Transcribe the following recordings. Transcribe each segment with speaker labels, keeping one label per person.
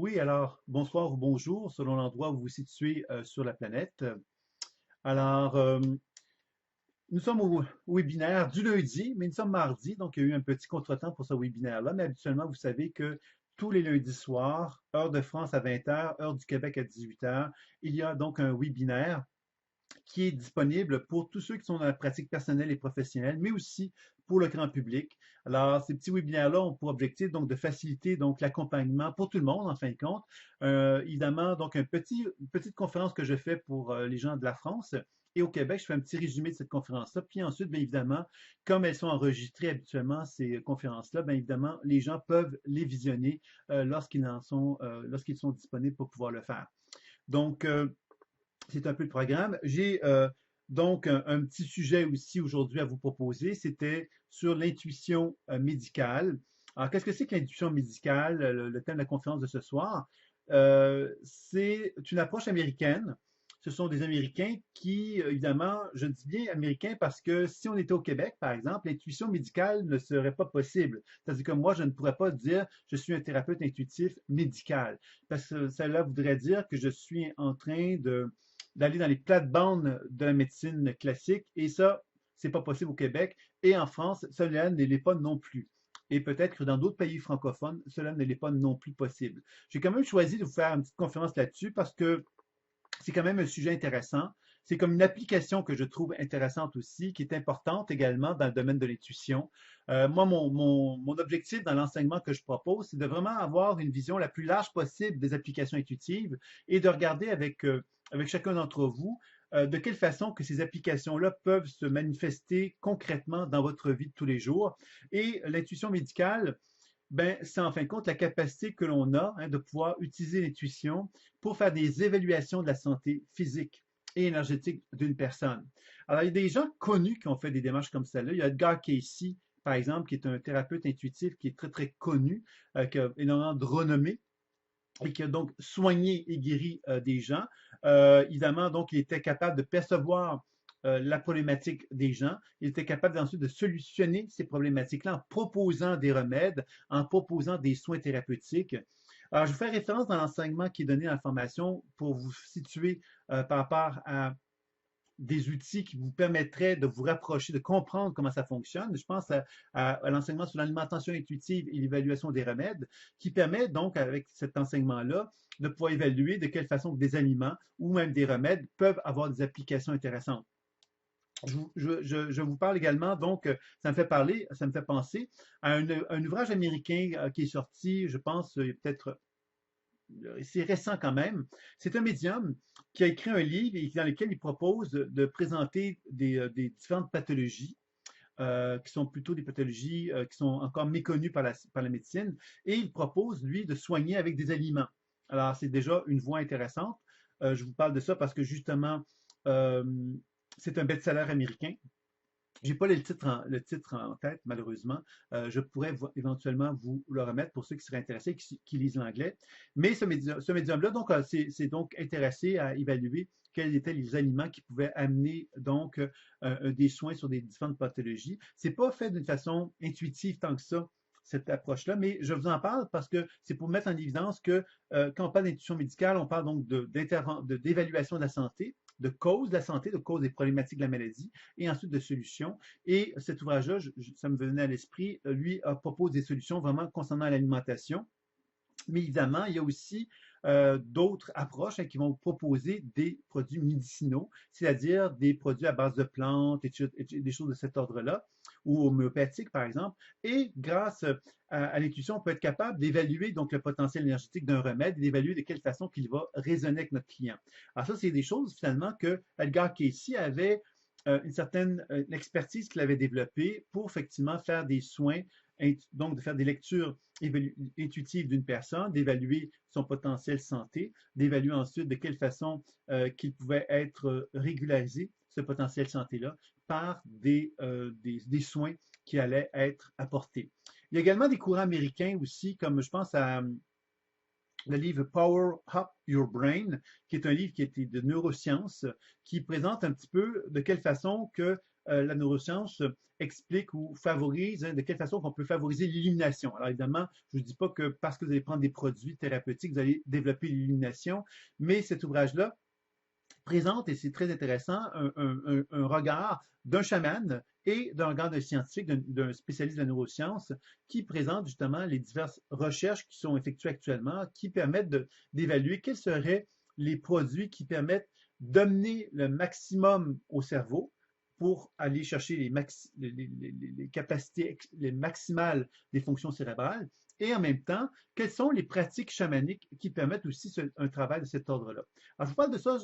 Speaker 1: Oui, alors, bonsoir ou bonjour, selon l'endroit où vous vous situez sur la planète. Alors, nous sommes au webinaire du lundi, mais nous sommes mardi, donc il y a eu un petit contretemps pour ce webinaire-là. Mais habituellement, vous savez que tous les lundis soirs, heure de France à 20 heures, heure du Québec à 18 heures, il y a donc un webinaire qui est disponible pour tous ceux qui sont dans la pratique personnelle et professionnelle, mais aussi pour le grand public. Alors, ces petits webinaires-là ont pour objectif donc de faciliter donc l'accompagnement pour tout le monde, en fin de compte. Évidemment, donc une petite conférence que je fais pour les gens de la France. Et au Québec, je fais un petit résumé de cette conférence-là. Puis ensuite, bien évidemment, comme elles sont enregistrées habituellement, ces conférences-là, bien évidemment, les gens peuvent les visionner lorsqu'ils sont disponibles pour pouvoir le faire. Donc, c'est un peu le programme. J'ai donc un petit sujet aussi aujourd'hui à vous proposer. C'était sur l'intuition médicale. Alors, qu'est-ce que c'est que l'intuition médicale, le thème de la conférence de ce soir? C'est une approche américaine. Ce sont des Américains qui, évidemment, je dis bien américains parce que si on était au Québec, par exemple, l'intuition médicale ne serait pas possible. C'est-à-dire que moi, je ne pourrais pas dire je suis un thérapeute intuitif médical parce que cela voudrait dire que je suis en train d'aller dans les plates-bandes de la médecine classique. Et ça, c'est pas possible au Québec. Et en France, cela ne l'est pas non plus. Et peut-être que dans d'autres pays francophones, cela ne l'est pas non plus possible. J'ai quand même choisi de vous faire une petite conférence là-dessus parce que c'est quand même un sujet intéressant. C'est comme une application que je trouve intéressante aussi, qui est importante également dans le domaine de l'intuition. Moi, mon objectif dans l'enseignement que je propose, c'est de vraiment avoir une vision la plus large possible des applications intuitives et de regarder avec chacun d'entre vous de quelle façon que ces applications-là peuvent se manifester concrètement dans votre vie de tous les jours. Et l'intuition médicale, ben, c'est en fin de compte la capacité que l'on a de pouvoir utiliser l'intuition pour faire des évaluations de la santé physique et énergétique d'une personne. Alors, il y a des gens connus qui ont fait des démarches comme celle-là. Il y a Edgar Cayce, par exemple, qui est un thérapeute intuitif qui est très, très connu, qui a énormément de renommée et qui a donc soigné et guéri des gens. Évidemment, donc, il était capable de percevoir la problématique des gens. Il était capable ensuite de solutionner ces problématiques-là en proposant des remèdes, en proposant des soins thérapeutiques. Alors, je vous fais référence dans l'enseignement qui est donné dans la formation pour vous situer par rapport à des outils qui vous permettraient de vous rapprocher, de comprendre comment ça fonctionne. Je pense à l'enseignement sur l'alimentation intuitive et l'évaluation des remèdes, qui permet donc, avec cet enseignement-là, de pouvoir évaluer de quelle façon des aliments ou même des remèdes peuvent avoir des applications intéressantes. Je vous parle également, donc, ça me fait penser à un ouvrage américain qui est sorti, je pense, peut-être c'est récent quand même. C'est un médium qui a écrit un livre dans lequel il propose de présenter des différentes pathologies qui sont plutôt des pathologies qui sont encore méconnues par la médecine, et il propose, lui, de soigner avec des aliments. Alors, c'est déjà une voie intéressante. Je vous parle de ça parce que justement, euh, c'est un best-seller américain. J'ai pas le titre en tête, malheureusement. Je pourrais éventuellement vous le remettre pour ceux qui seraient intéressés, qui lisent l'anglais. Mais ce médium-là, donc, c'est donc intéressé à évaluer quels étaient les aliments qui pouvaient amener donc des soins sur des différentes pathologies. C'est pas fait d'une façon intuitive tant que ça, cette approche-là, mais je vous en parle parce que c'est pour mettre en évidence que quand on parle d'intuition médicale, on parle donc d'évaluation de la santé, de cause de la santé, de cause des problématiques de la maladie, et ensuite de solutions. Et cet ouvrage-là, ça me venait à l'esprit, lui propose des solutions vraiment concernant l'alimentation. Mais évidemment, il y a aussi d'autres approches qui vont proposer des produits médicinaux, c'est-à-dire des produits à base de plantes et des choses de cet ordre-là, ou homéopathiques par exemple. Et grâce à l'intuition, on peut être capable d'évaluer donc le potentiel énergétique d'un remède et d'évaluer de quelle façon qu'il va résonner avec notre client. Alors ça, c'est des choses finalement que Edgar Cayce avait une certaine expertise qu'il avait développée pour effectivement faire des soins, donc de faire des lectures intuitives d'une personne, d'évaluer son potentiel santé, d'évaluer ensuite de quelle façon qu'il pouvait être régularisé, ce potentiel santé-là, par des soins qui allaient être apportés. Il y a également des courants américains aussi, comme je pense à le livre Power Up Your Brain, qui est un livre qui était de neurosciences, qui présente un petit peu de quelle façon que la neuroscience explique ou favorise, de quelle façon on peut favoriser l'illumination. Alors évidemment, je ne dis pas que parce que vous allez prendre des produits thérapeutiques, vous allez développer l'illumination, mais cet ouvrage-là présente, et c'est très intéressant, un regard d'un chaman et d'un regard d'un scientifique, d'un spécialiste de la neuroscience, qui présente justement les diverses recherches qui sont effectuées actuellement, qui permettent d'évaluer quels seraient les produits qui permettent d'amener le maximum au cerveau pour aller chercher les capacités les maximales des fonctions cérébrales, et en même temps, quelles sont les pratiques chamaniques qui permettent aussi un travail de cet ordre-là. Alors, je vous parle de ça,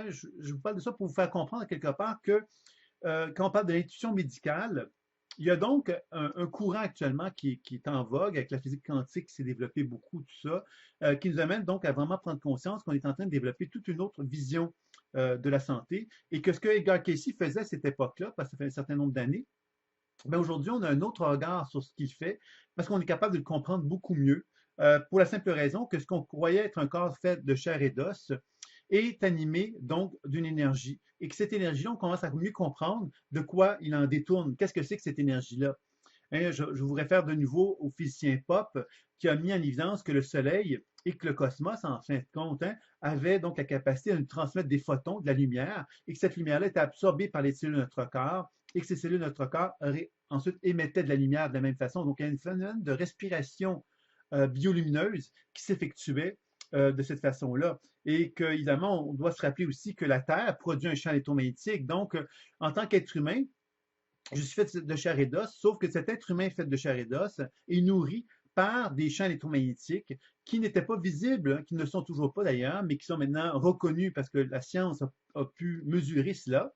Speaker 1: je vous parle de ça pour vous faire comprendre quelque part que quand on parle de l'intuition médicale, il y a donc un courant actuellement qui est en vogue avec la physique quantique qui s'est développé beaucoup, tout ça, qui nous amène donc à vraiment prendre conscience qu'on est en train de développer toute une autre vision de la santé et que ce que Edgar Cayce faisait à cette époque-là, parce que ça fait un certain nombre d'années, ben aujourd'hui, on a un autre regard sur ce qu'il fait parce qu'on est capable de le comprendre beaucoup mieux pour la simple raison que ce qu'on croyait être un corps fait de chair et d'os est animé donc d'une énergie et que cette énergie-là, on commence à mieux comprendre de quoi il en détourne. Qu'est-ce que c'est que cette énergie-là? Hein, je vous réfère de nouveau au physicien Pop qui a mis en évidence que le Soleil et que le cosmos, en fin de compte, hein, avaient donc la capacité de nous transmettre des photons, de la lumière, et que cette lumière-là était absorbée par les cellules de notre corps, et que ces cellules de notre corps ensuite émettaient de la lumière de la même façon. Donc, il y a un phénomène de respiration biolumineuse qui s'effectuait de cette façon-là. Et qu'évidemment, on doit se rappeler aussi que la Terre produit un champ électromagnétique. Donc, en tant qu'être humain, je suis fait de chair et d'os, sauf que cet être humain fait de chair et d'os est nourri par des champs électromagnétiques qui n'étaient pas visibles, qui ne le sont toujours pas d'ailleurs, mais qui sont maintenant reconnus parce que la science a pu mesurer cela.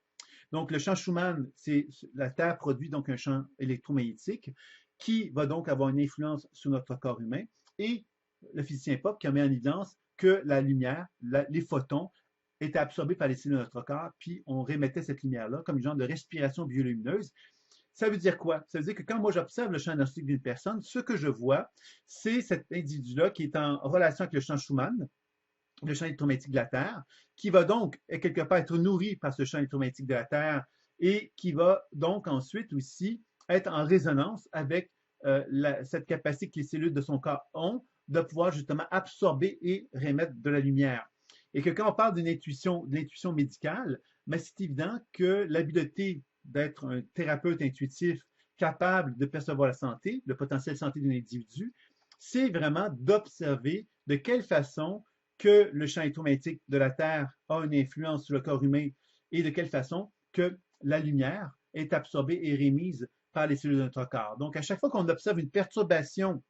Speaker 1: Donc, le champ Schumann, c'est la Terre produit donc un champ électromagnétique qui va donc avoir une influence sur notre corps humain. Et le physicien Pop qui a mis en évidence que la lumière, les photons, étaient absorbés par les cellules de notre corps, puis on remettait cette lumière-là comme une genre de respiration biolumineuse. Ça veut dire quoi? Ça veut dire que quand moi j'observe le champ énergétique d'une personne, ce que je vois, c'est cet individu-là qui est en relation avec le champ Schumann, le champ électromagnétique de la Terre, qui va donc quelque part être nourri par ce champ électromagnétique de la Terre et qui va donc ensuite aussi être en résonance avec cette capacité que les cellules de son corps ont de pouvoir justement absorber et remettre de la lumière. Et que quand on parle d'une intuition médicale, ben c'est évident que l'habileté d'être un thérapeute intuitif capable de percevoir la santé, le potentiel santé d'un individu, c'est vraiment d'observer de quelle façon que le champ électromagnétique de la Terre a une influence sur le corps humain et de quelle façon que la lumière est absorbée et remise par les cellules de notre corps. Donc, à chaque fois qu'on observe une perturbation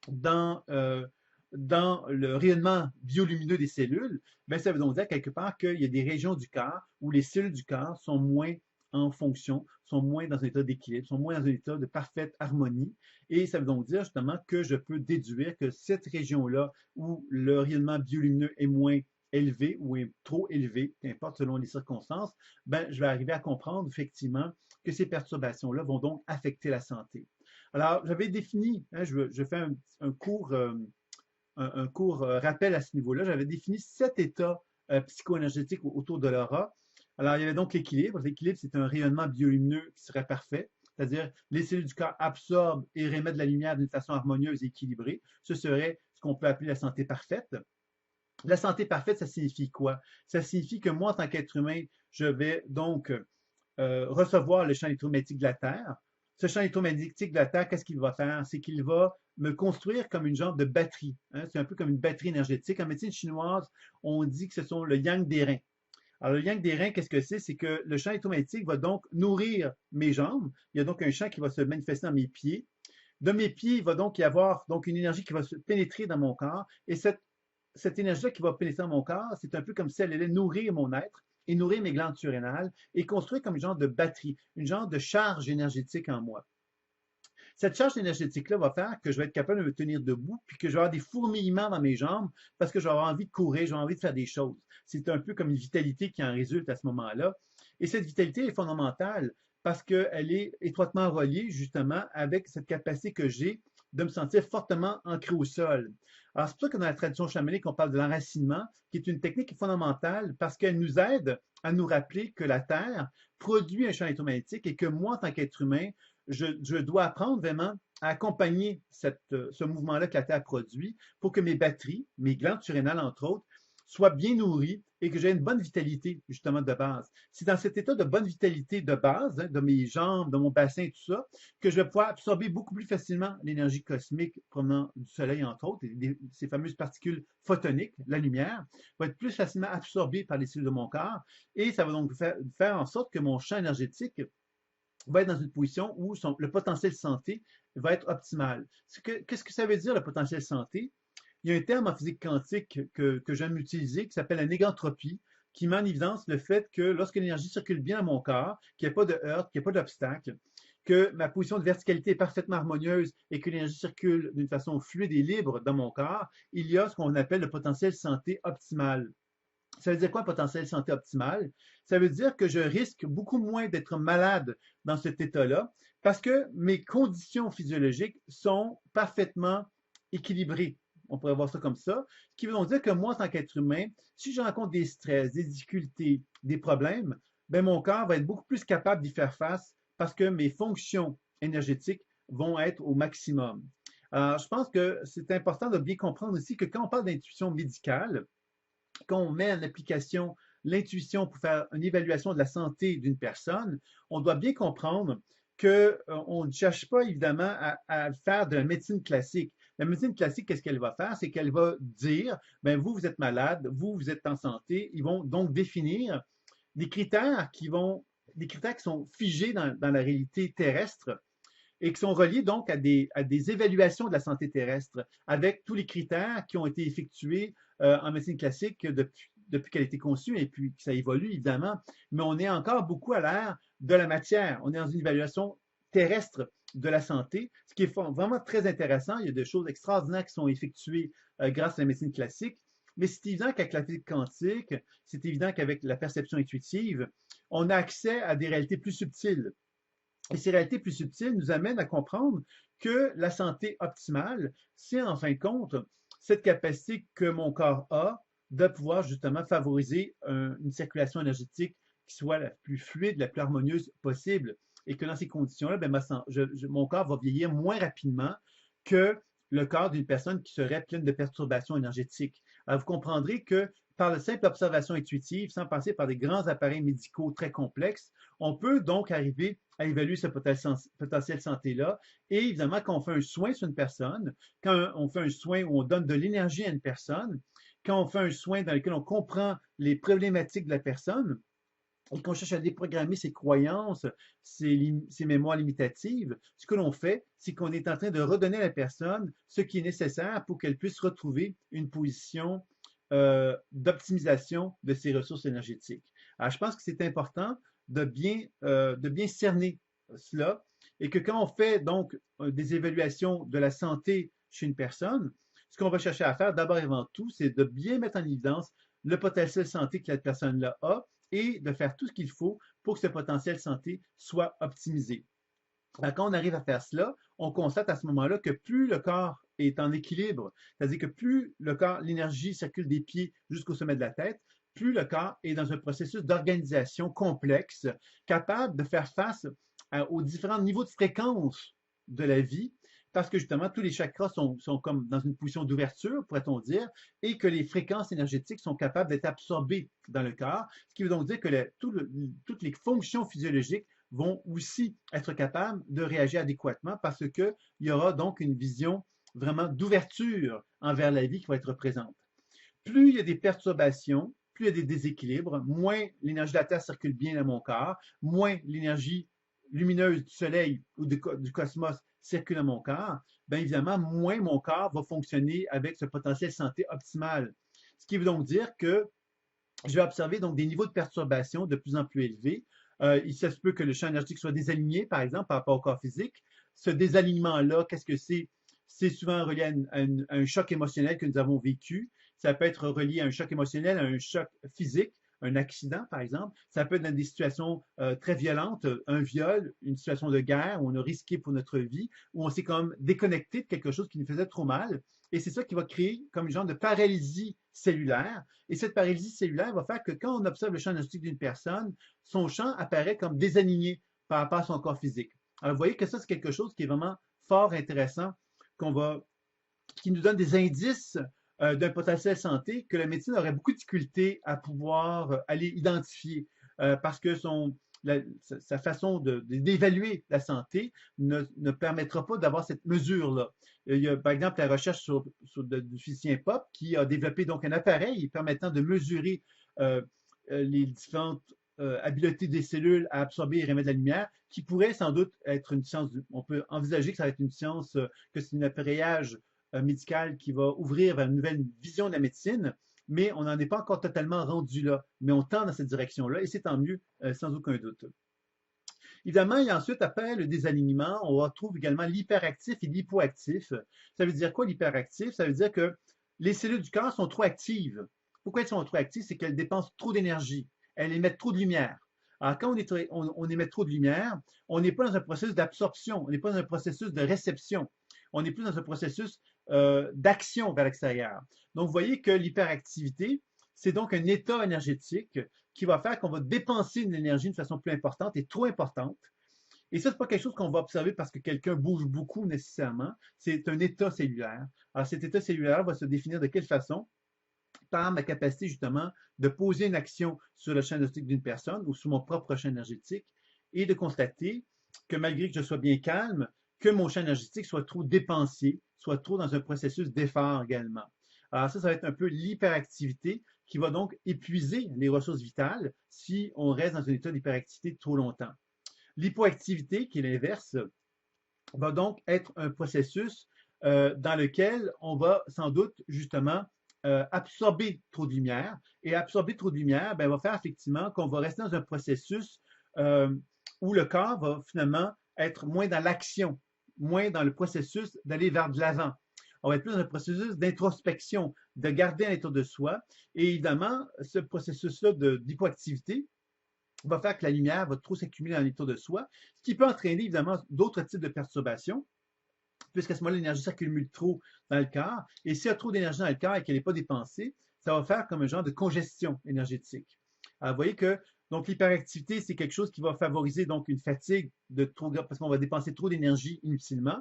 Speaker 1: dans le rayonnement biolumineux des cellules, ben, ça veut donc dire quelque part qu'il y a des régions du corps où les cellules du corps sont moins en fonction, sont moins dans un état d'équilibre, sont moins dans un état de parfaite harmonie. Et ça veut donc dire justement que je peux déduire que cette région-là où le rayonnement biolumineux est moins élevé ou est trop élevé, qu'importe selon les circonstances, ben, je vais arriver à comprendre effectivement que ces perturbations-là vont donc affecter la santé. Alors, j'avais défini, hein, je fais un court, rappel à ce niveau-là, j'avais défini 7 états psycho-énergétiques autour de l'aura. Alors, il y avait donc l'équilibre. L'équilibre, c'est un rayonnement biolumineux qui serait parfait, c'est-à-dire les cellules du corps absorbent et remettent de la lumière d'une façon harmonieuse et équilibrée. Ce serait ce qu'on peut appeler la santé parfaite. La santé parfaite, ça signifie quoi? Ça signifie que moi, en tant qu'être humain, je vais donc recevoir le champ électromagnétique de la Terre. Ce champ électromagnétique de la Terre, qu'est-ce qu'il va faire? C'est qu'il va me construire comme une genre de batterie. Hein? C'est un peu comme une batterie énergétique. En médecine chinoise, on dit que ce sont le yang des reins. Alors, le yang des reins, qu'est-ce que c'est? C'est que le champ électromagnétique va donc nourrir mes jambes. Il y a donc un champ qui va se manifester dans mes pieds. De mes pieds, il va donc y avoir donc une énergie qui va se pénétrer dans mon corps. Et cette énergie-là qui va pénétrer dans mon corps, c'est un peu comme si elle allait nourrir mon être et nourrir mes glandes surrénales et construire comme une genre de batterie, une genre de charge énergétique en moi. Cette charge énergétique-là va faire que je vais être capable de me tenir debout, puis que je vais avoir des fourmillements dans mes jambes parce que je vais avoir envie de courir, je vais avoir envie de faire des choses. C'est un peu comme une vitalité qui en résulte à ce moment-là. Et cette vitalité est fondamentale parce qu'elle est étroitement reliée justement avec cette capacité que j'ai de me sentir fortement ancré au sol. Alors, c'est pour ça que dans la tradition chamanique, on parle de l'enracinement, qui est une technique fondamentale parce qu'elle nous aide à nous rappeler que la Terre produit un champ électromagnétique et que moi, en tant qu'être humain, je dois apprendre vraiment à accompagner ce mouvement-là que la Terre produit pour que mes batteries, mes glandes surrénales, entre autres, soient bien nourries et que j'ai une bonne vitalité, justement, de base. C'est dans cet état de bonne vitalité de base, hein, de mes jambes, de mon bassin et tout ça, que je vais pouvoir absorber beaucoup plus facilement l'énergie cosmique provenant du Soleil, entre autres, et ces fameuses particules photoniques, la lumière, va être plus facilement absorbée par les cellules de mon corps, et ça va donc faire en sorte que mon champ énergétique va être dans une position où le potentiel santé va être optimal. Qu'est-ce que ça veut dire, le potentiel santé? Il y a un terme en physique quantique que j'aime utiliser qui s'appelle la négantropie, qui met en évidence le fait que lorsque l'énergie circule bien dans mon corps, qu'il n'y a pas de heurts, qu'il n'y a pas d'obstacle, que ma position de verticalité est parfaitement harmonieuse et que l'énergie circule d'une façon fluide et libre dans mon corps, il y a ce qu'on appelle le potentiel santé optimal. Ça veut dire quoi, potentiel santé optimal? Ça veut dire que je risque beaucoup moins d'être malade dans cet état-là parce que mes conditions physiologiques sont parfaitement équilibrées. On pourrait voir ça comme ça. Ce qui veut donc dire que moi, en tant qu'être humain, si je rencontre des stress, des difficultés, des problèmes, ben mon corps va être beaucoup plus capable d'y faire face parce que mes fonctions énergétiques vont être au maximum. Alors, je pense que c'est important de bien comprendre aussi que quand on parle d'intuition médicale, quand on met en application l'intuition pour faire une évaluation de la santé d'une personne, on doit bien comprendre qu'on ne cherche pas évidemment à faire de la médecine classique. La médecine classique, qu'est-ce qu'elle va faire? C'est qu'elle va dire, ben vous êtes malade, vous êtes en santé. Ils vont donc définir des critères des critères qui sont figés dans la réalité terrestre et qui sont reliés donc à des évaluations de la santé terrestre avec tous les critères qui ont été effectués en médecine classique depuis qu'elle a été conçue et puis que ça évolue évidemment, mais on est encore beaucoup à l'ère de la matière. On est dans une évaluation terrestre de la santé, ce qui est vraiment très intéressant. Il y a des choses extraordinaires qui sont effectuées grâce à la médecine classique, mais c'est évident qu'avec la physique quantique, c'est évident qu'avec la perception intuitive, on a accès à des réalités plus subtiles. Et ces réalités plus subtiles nous amènent à comprendre que la santé optimale, c'est en fin de compte cette capacité que mon corps a de pouvoir justement favoriser une circulation énergétique qui soit la plus fluide, la plus harmonieuse possible. Et que dans ces conditions-là, ben, mon corps va vieillir moins rapidement que le corps d'une personne qui serait pleine de perturbations énergétiques. Alors, vous comprendrez que par la simple observation intuitive, sans passer par des grands appareils médicaux très complexes, on peut donc arriver à évaluer ce potentiel santé-là. Et évidemment, quand on fait un soin sur une personne, quand on fait un soin où on donne de l'énergie à une personne, quand on fait un soin dans lequel on comprend les problématiques de la personne, et qu'on cherche à déprogrammer ses croyances, ses mémoires limitatives, ce que l'on fait, c'est qu'on est en train de redonner à la personne ce qui est nécessaire pour qu'elle puisse retrouver une position d'optimisation de ses ressources énergétiques. Alors, je pense que c'est important de bien cerner cela et que quand on fait donc des évaluations de la santé chez une personne, ce qu'on va chercher à faire d'abord et avant tout, c'est de bien mettre en évidence le potentiel santé que la personne-là a et de faire tout ce qu'il faut pour que ce potentiel santé soit optimisé. Alors, quand on arrive à faire cela, on constate à ce moment-là que plus le corps est en équilibre, c'est-à-dire que plus le corps, l'énergie circule des pieds jusqu'au sommet de la tête, plus le corps est dans un processus d'organisation complexe, capable de faire face aux différents niveaux de fréquence de la vie, parce que justement, tous les chakras sont comme dans une position d'ouverture, pourrait-on dire, et que les fréquences énergétiques sont capables d'être absorbées dans le corps, ce qui veut donc dire que toutes les fonctions physiologiques vont aussi être capables de réagir adéquatement parce qu'il y aura donc une vision vraiment d'ouverture envers la vie qui va être présente. Plus il y a des perturbations, plus il y a des déséquilibres, moins l'énergie de la Terre circule bien dans mon corps, moins l'énergie lumineuse du Soleil ou du cosmos circule dans mon corps, bien évidemment, moins mon corps va fonctionner avec ce potentiel santé optimal. Ce qui veut donc dire que je vais observer donc des niveaux de perturbation de plus en plus élevés. Il se peut que le champ énergétique soit désaligné, par exemple, par rapport au corps physique. Ce désalignement-là, qu'est-ce que c'est? C'est souvent relié à un choc émotionnel que nous avons vécu. Ça peut être relié à un choc émotionnel, à un choc physique, un accident, par exemple. Ça peut être dans des situations très violentes, un viol, une situation de guerre où on a risqué pour notre vie, où on s'est comme déconnecté de quelque chose qui nous faisait trop mal. Et c'est ça qui va créer comme une genre de paralysie cellulaire. Et cette paralysie cellulaire va faire que quand on observe le champ énergétique d'une personne, son champ apparaît comme désaligné par rapport à son corps physique. Alors, vous voyez que ça, c'est quelque chose qui est vraiment fort intéressant, qui nous donne des indices d'un potentiel santé que la médecine aurait beaucoup de difficulté à pouvoir aller identifier parce que sa façon d'évaluer la santé ne permettra pas d'avoir cette mesure-là. Il y a par exemple la recherche du physicien Pop qui a développé donc un appareil permettant de mesurer les différentes habiletés des cellules à absorber et remettre de la lumière, qui pourrait sans doute être une science, on peut envisager que ça va être une science, que c'est un appareillage médical qui va ouvrir vers une nouvelle vision de la médecine, mais on n'en est pas encore totalement rendu là. Mais on tend dans cette direction-là et c'est tant mieux, sans aucun doute. Évidemment, il y a ensuite, après le désalignement, on retrouve également l'hyperactif et l'hypoactif. Ça veut dire quoi l'hyperactif? Ça veut dire que les cellules du corps sont trop actives. Pourquoi elles sont trop actives? C'est qu'elles dépensent trop d'énergie. Elles émettent trop de lumière. Alors, quand on émet trop de lumière, on n'est pas dans un processus d'absorption, on n'est pas dans un processus de réception. On est plus dans un processus d'action vers l'extérieur. Donc, vous voyez que l'hyperactivité, c'est donc un état énergétique qui va faire qu'on va dépenser de l'énergie de façon plus importante et trop importante. Et ça, c'est pas quelque chose qu'on va observer parce que quelqu'un bouge beaucoup nécessairement. C'est un état cellulaire. Alors, cet état cellulaire va se définir de quelle façon? Par ma capacité justement de poser une action sur le champ énergétique d'une personne ou sur mon propre champ énergétique et de constater que malgré que je sois bien calme, que mon champ énergétique soit trop dépensé, soit trop dans un processus d'effort également. Alors ça va être un peu l'hyperactivité qui va donc épuiser les ressources vitales si on reste dans un état d'hyperactivité trop longtemps. L'hypoactivité, qui est l'inverse, va donc être un processus dans lequel on va sans doute justement absorber trop de lumière. Et absorber trop de lumière va faire effectivement qu'on va rester dans un processus où le corps va finalement être moins dans l'action, moins dans le processus d'aller vers de l'avant. On va être plus dans un processus d'introspection, de garder un état de soi. Et évidemment, ce processus-là d'hypoactivité va faire que la lumière va trop s'accumuler dans l'état de soi, ce qui peut entraîner évidemment d'autres types de perturbations, puisqu'à ce moment-là, l'énergie s'accumule trop dans le corps. Et s'il y a trop d'énergie dans le corps et qu'elle n'est pas dépensée, ça va faire comme un genre de congestion énergétique. Alors, vous voyez que donc l'hyperactivité, c'est quelque chose qui va favoriser donc une fatigue parce qu'on va dépenser trop d'énergie inutilement.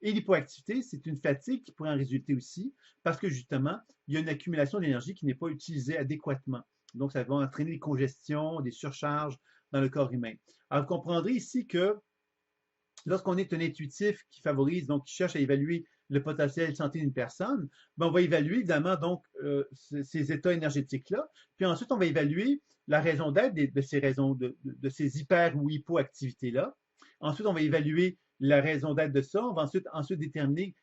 Speaker 1: Et l'hypoactivité, c'est une fatigue qui pourrait en résulter aussi parce que justement, il y a une accumulation d'énergie qui n'est pas utilisée adéquatement. Donc, ça va entraîner des congestions, des surcharges dans le corps humain. Alors, vous comprendrez ici que lorsqu'on est un intuitif qui favorise, donc qui cherche à évaluer le potentiel de santé d'une personne, ben on va évaluer évidemment donc ces états énergétiques-là. Puis ensuite, on va évaluer la raison d'être de ces raisons, de ces hyper ou hypoactivités-là. Ensuite, on va évaluer la raison d'être de ça. On va ensuite déterminer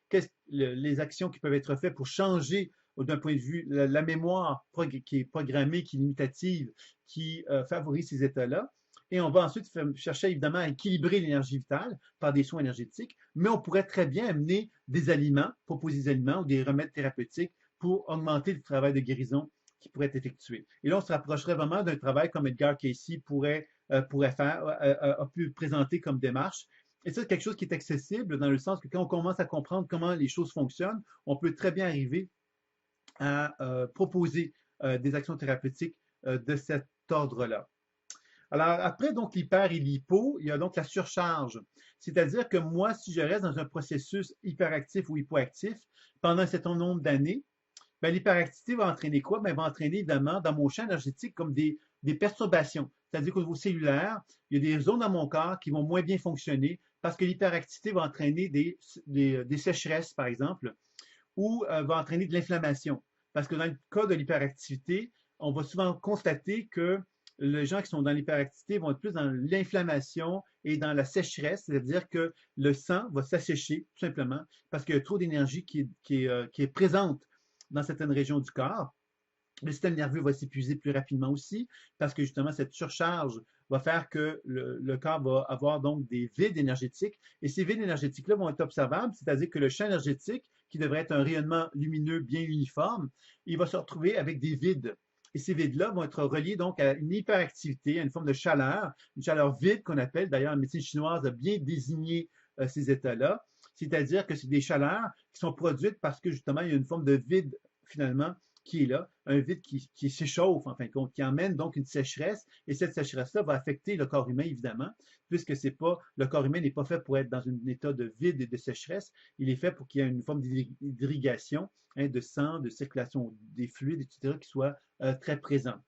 Speaker 1: les actions qui peuvent être faites pour changer d'un point de vue la mémoire qui est programmée, qui est limitative, qui favorise ces états-là. Et on va ensuite chercher évidemment à équilibrer l'énergie vitale par des soins énergétiques, mais on pourrait très bien amener des aliments, proposer des aliments ou des remèdes thérapeutiques pour augmenter le travail de guérison qui pourrait être effectué. Et là, on se rapprocherait vraiment d'un travail comme Edgar Cayce pourrait faire, a pu présenter comme démarche. Et ça, c'est quelque chose qui est accessible dans le sens que quand on commence à comprendre comment les choses fonctionnent, on peut très bien arriver à proposer des actions thérapeutiques de cet ordre-là. Alors, après, donc, l'hyper et l'hypo, il y a donc la surcharge. C'est-à-dire que moi, si je reste dans un processus hyperactif ou hypoactif pendant un certain nombre d'années, ben, l'hyperactivité va entraîner quoi? Ben, elle va entraîner évidemment dans mon champ énergétique comme des perturbations. C'est-à-dire qu'au niveau cellulaire, il y a des zones dans mon corps qui vont moins bien fonctionner parce que l'hyperactivité va entraîner des sécheresses, par exemple, ou va entraîner de l'inflammation. Parce que dans le cas de l'hyperactivité, on va souvent constater que les gens qui sont dans l'hyperactivité vont être plus dans l'inflammation et dans la sécheresse, c'est-à-dire que le sang va s'assécher tout simplement parce qu'il y a trop d'énergie qui est présente dans certaines régions du corps. Le système nerveux va s'épuiser plus rapidement aussi parce que justement cette surcharge va faire que le corps va avoir donc des vides énergétiques et ces vides énergétiques-là vont être observables, c'est-à-dire que le champ énergétique qui devrait être un rayonnement lumineux bien uniforme, il va se retrouver avec des vides. Et ces vides-là vont être reliés donc à une hyperactivité, à une forme de chaleur, une chaleur vide qu'on appelle, d'ailleurs, la médecine chinoise a bien désigné ces états-là, c'est-à-dire que c'est des chaleurs qui sont produites parce que justement, il y a une forme de vide finalement qui est là, un vide qui s'échauffe en fin de compte, qui emmène donc une sécheresse, et cette sécheresse-là va affecter le corps humain évidemment, puisque c'est pas, le corps humain n'est pas fait pour être dans un état de vide et de sécheresse, il est fait pour qu'il y ait une forme d'irrigation, hein, de sang, de circulation des fluides, etc., qui soit très présent.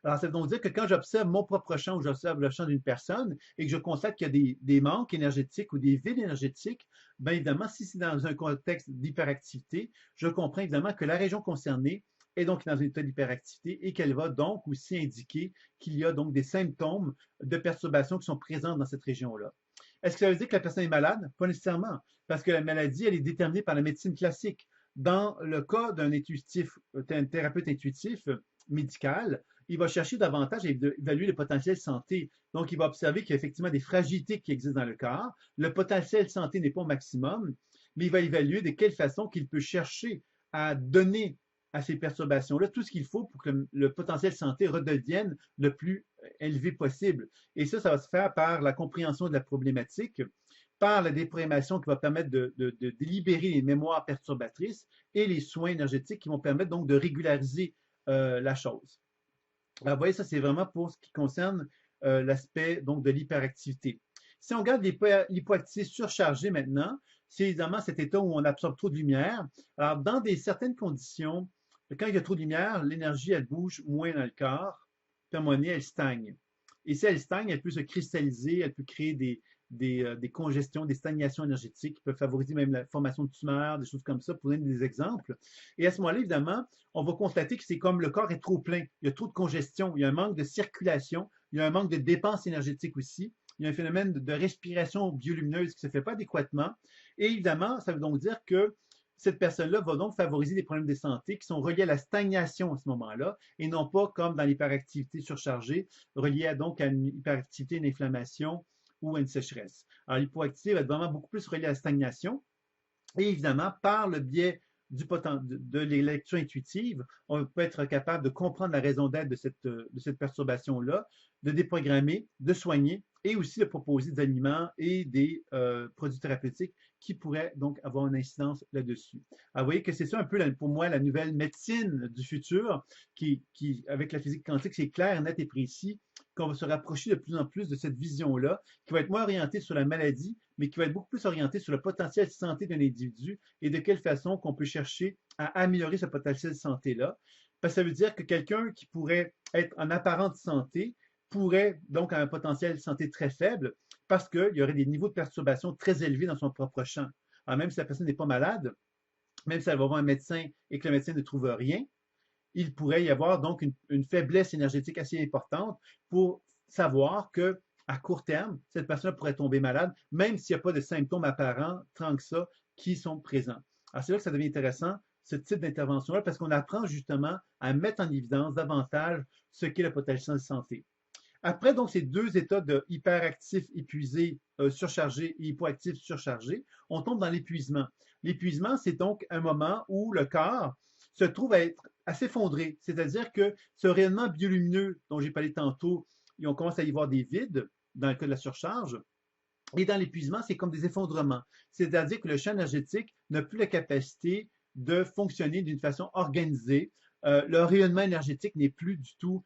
Speaker 1: Alors, ça veut donc dire que quand j'observe mon propre champ ou j'observe le champ d'une personne et que je constate qu'il y a des manques énergétiques ou des vides énergétiques, bien évidemment, si c'est dans un contexte d'hyperactivité, je comprends évidemment que la région concernée est donc dans un état d'hyperactivité et qu'elle va donc aussi indiquer qu'il y a donc des symptômes de perturbation qui sont présents dans cette région-là. Est-ce que ça veut dire que la personne est malade? Pas nécessairement, parce que la maladie, elle est déterminée par la médecine classique. Dans le cas d'un thérapeute intuitif médical, il va chercher davantage à évaluer le potentiel santé. Donc, il va observer qu'il y a effectivement des fragilités qui existent dans le corps. Le potentiel santé n'est pas au maximum, mais il va évaluer de quelle façon qu'il peut chercher à donner à ces perturbations-là tout ce qu'il faut pour que le potentiel santé redevienne le plus élevé possible. Et ça va se faire par la compréhension de la problématique, par la déprogrammation qui va permettre de libérer les mémoires perturbatrices et les soins énergétiques qui vont permettre donc de régulariser la chose. Alors, vous voyez, ça, c'est vraiment pour ce qui concerne l'aspect donc de l'hyperactivité. Si on regarde l'hypoactivité surchargée maintenant, c'est évidemment cet état où on absorbe trop de lumière. Alors, dans certaines conditions, quand il y a trop de lumière, l'énergie, elle bouge moins dans le corps, puis à un moment donné, elle stagne. Et si elle stagne, elle peut se cristalliser, elle peut créer des congestions, des stagnations énergétiques qui peuvent favoriser même la formation de tumeurs, des choses comme ça, pour donner des exemples. Et à ce moment-là, évidemment, on va constater que c'est comme le corps est trop plein, il y a trop de congestion, il y a un manque de circulation, il y a un manque de dépenses énergétiques aussi, il y a un phénomène de respiration biolumineuse qui ne se fait pas adéquatement. Et évidemment, ça veut donc dire que cette personne-là va donc favoriser des problèmes de santé qui sont reliés à la stagnation à ce moment-là, et non pas comme dans l'hyperactivité surchargée, reliée donc à une hyperactivité, une inflammation ou à une sécheresse. Alors, l'hypoactivité va être vraiment beaucoup plus reliée à la stagnation, et évidemment, par le biais de les lectures intuitives, on peut être capable de comprendre la raison d'être de cette perturbation-là, de déprogrammer, de soigner et aussi de proposer des aliments et des produits thérapeutiques qui pourraient donc avoir une incidence là-dessus. Alors, vous voyez que c'est ça un peu pour moi la nouvelle médecine du futur avec la physique quantique, c'est clair, net et précis qu'on va se rapprocher de plus en plus de cette vision-là, qui va être moins orientée sur la maladie, mais qui va être beaucoup plus orientée sur le potentiel de santé d'un individu et de quelle façon qu'on peut chercher à améliorer ce potentiel de santé-là. Parce que ça veut dire que quelqu'un qui pourrait être en apparente santé pourrait donc avoir un potentiel de santé très faible parce qu'il y aurait des niveaux de perturbation très élevés dans son propre champ. Alors même si la personne n'est pas malade, même si elle va voir un médecin et que le médecin ne trouve rien, il pourrait y avoir donc une faiblesse énergétique assez importante pour savoir que à court terme, cette personne pourrait tomber malade, même s'il n'y a pas de symptômes apparents, tant que ça, qui sont présents. Alors, c'est là que ça devient intéressant, ce type d'intervention-là, parce qu'on apprend justement à mettre en évidence davantage ce qu'est le potentiel de santé. Après donc ces deux états de hyperactif épuisé, surchargé et hypoactif surchargé, on tombe dans l'épuisement. L'épuisement, c'est donc un moment où le corps se trouve à être à s'effondrer, c'est-à-dire que ce rayonnement biolumineux dont j'ai parlé tantôt, on commence à y voir des vides dans le cas de la surcharge. Et dans l'épuisement, c'est comme des effondrements, c'est-à-dire que le champ énergétique n'a plus la capacité de fonctionner d'une façon organisée. Le rayonnement énergétique n'est plus du tout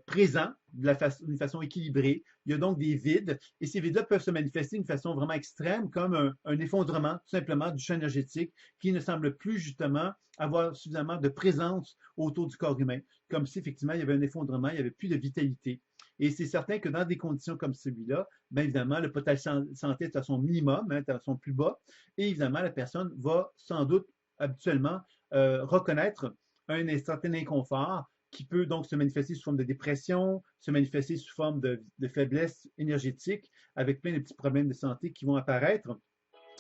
Speaker 1: présent d'une façon équilibrée. Il y a donc des vides et ces vides-là peuvent se manifester d'une façon vraiment extrême comme un effondrement tout simplement du champ énergétique qui ne semble plus justement avoir suffisamment de présence autour du corps humain, comme si effectivement il y avait un effondrement, il n'y avait plus de vitalité. Et c'est certain que dans des conditions comme celui-là, bien évidemment, le potentiel santé est à son minimum, hein, est à son plus bas, et évidemment, la personne va sans doute habituellement reconnaître un certain inconfort qui peut donc se manifester sous forme de dépression, se manifester sous forme de faiblesse énergétique, avec plein de petits problèmes de santé qui vont apparaître,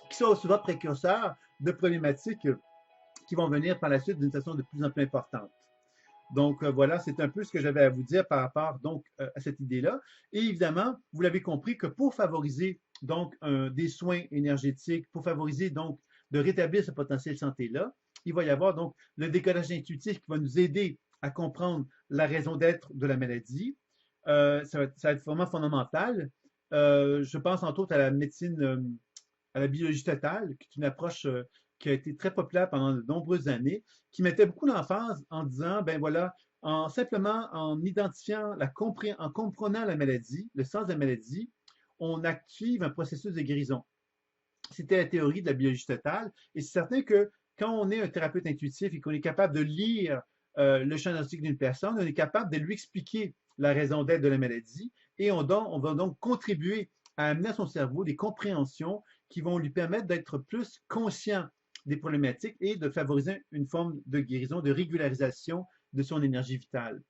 Speaker 1: qui sont souvent précurseurs de problématiques qui vont venir par la suite d'une façon de plus en plus importante. Donc voilà, c'est un peu ce que j'avais à vous dire par rapport donc à cette idée-là. Et évidemment, vous l'avez compris que pour favoriser donc des soins énergétiques, pour favoriser donc de rétablir ce potentiel santé-là, il va y avoir donc le décodage intuitif qui va nous aider à comprendre la raison d'être de la maladie. Ça va être vraiment fondamental. Je pense entre autres à la médecine, à la biologie totale, qui est une approche qui a été très populaire pendant de nombreuses années, qui mettait beaucoup d'emphase en disant, ben voilà, simplement en identifiant, en comprenant la maladie, le sens de la maladie, on active un processus de guérison. C'était la théorie de la biologie totale. Et c'est certain que quand on est un thérapeute intuitif et qu'on est capable de lire le champ diagnostique d'une personne, on est capable de lui expliquer la raison d'être de la maladie et on va donc contribuer à amener à son cerveau des compréhensions qui vont lui permettre d'être plus conscient des problématiques et de favoriser une forme de guérison, de régularisation de son énergie vitale.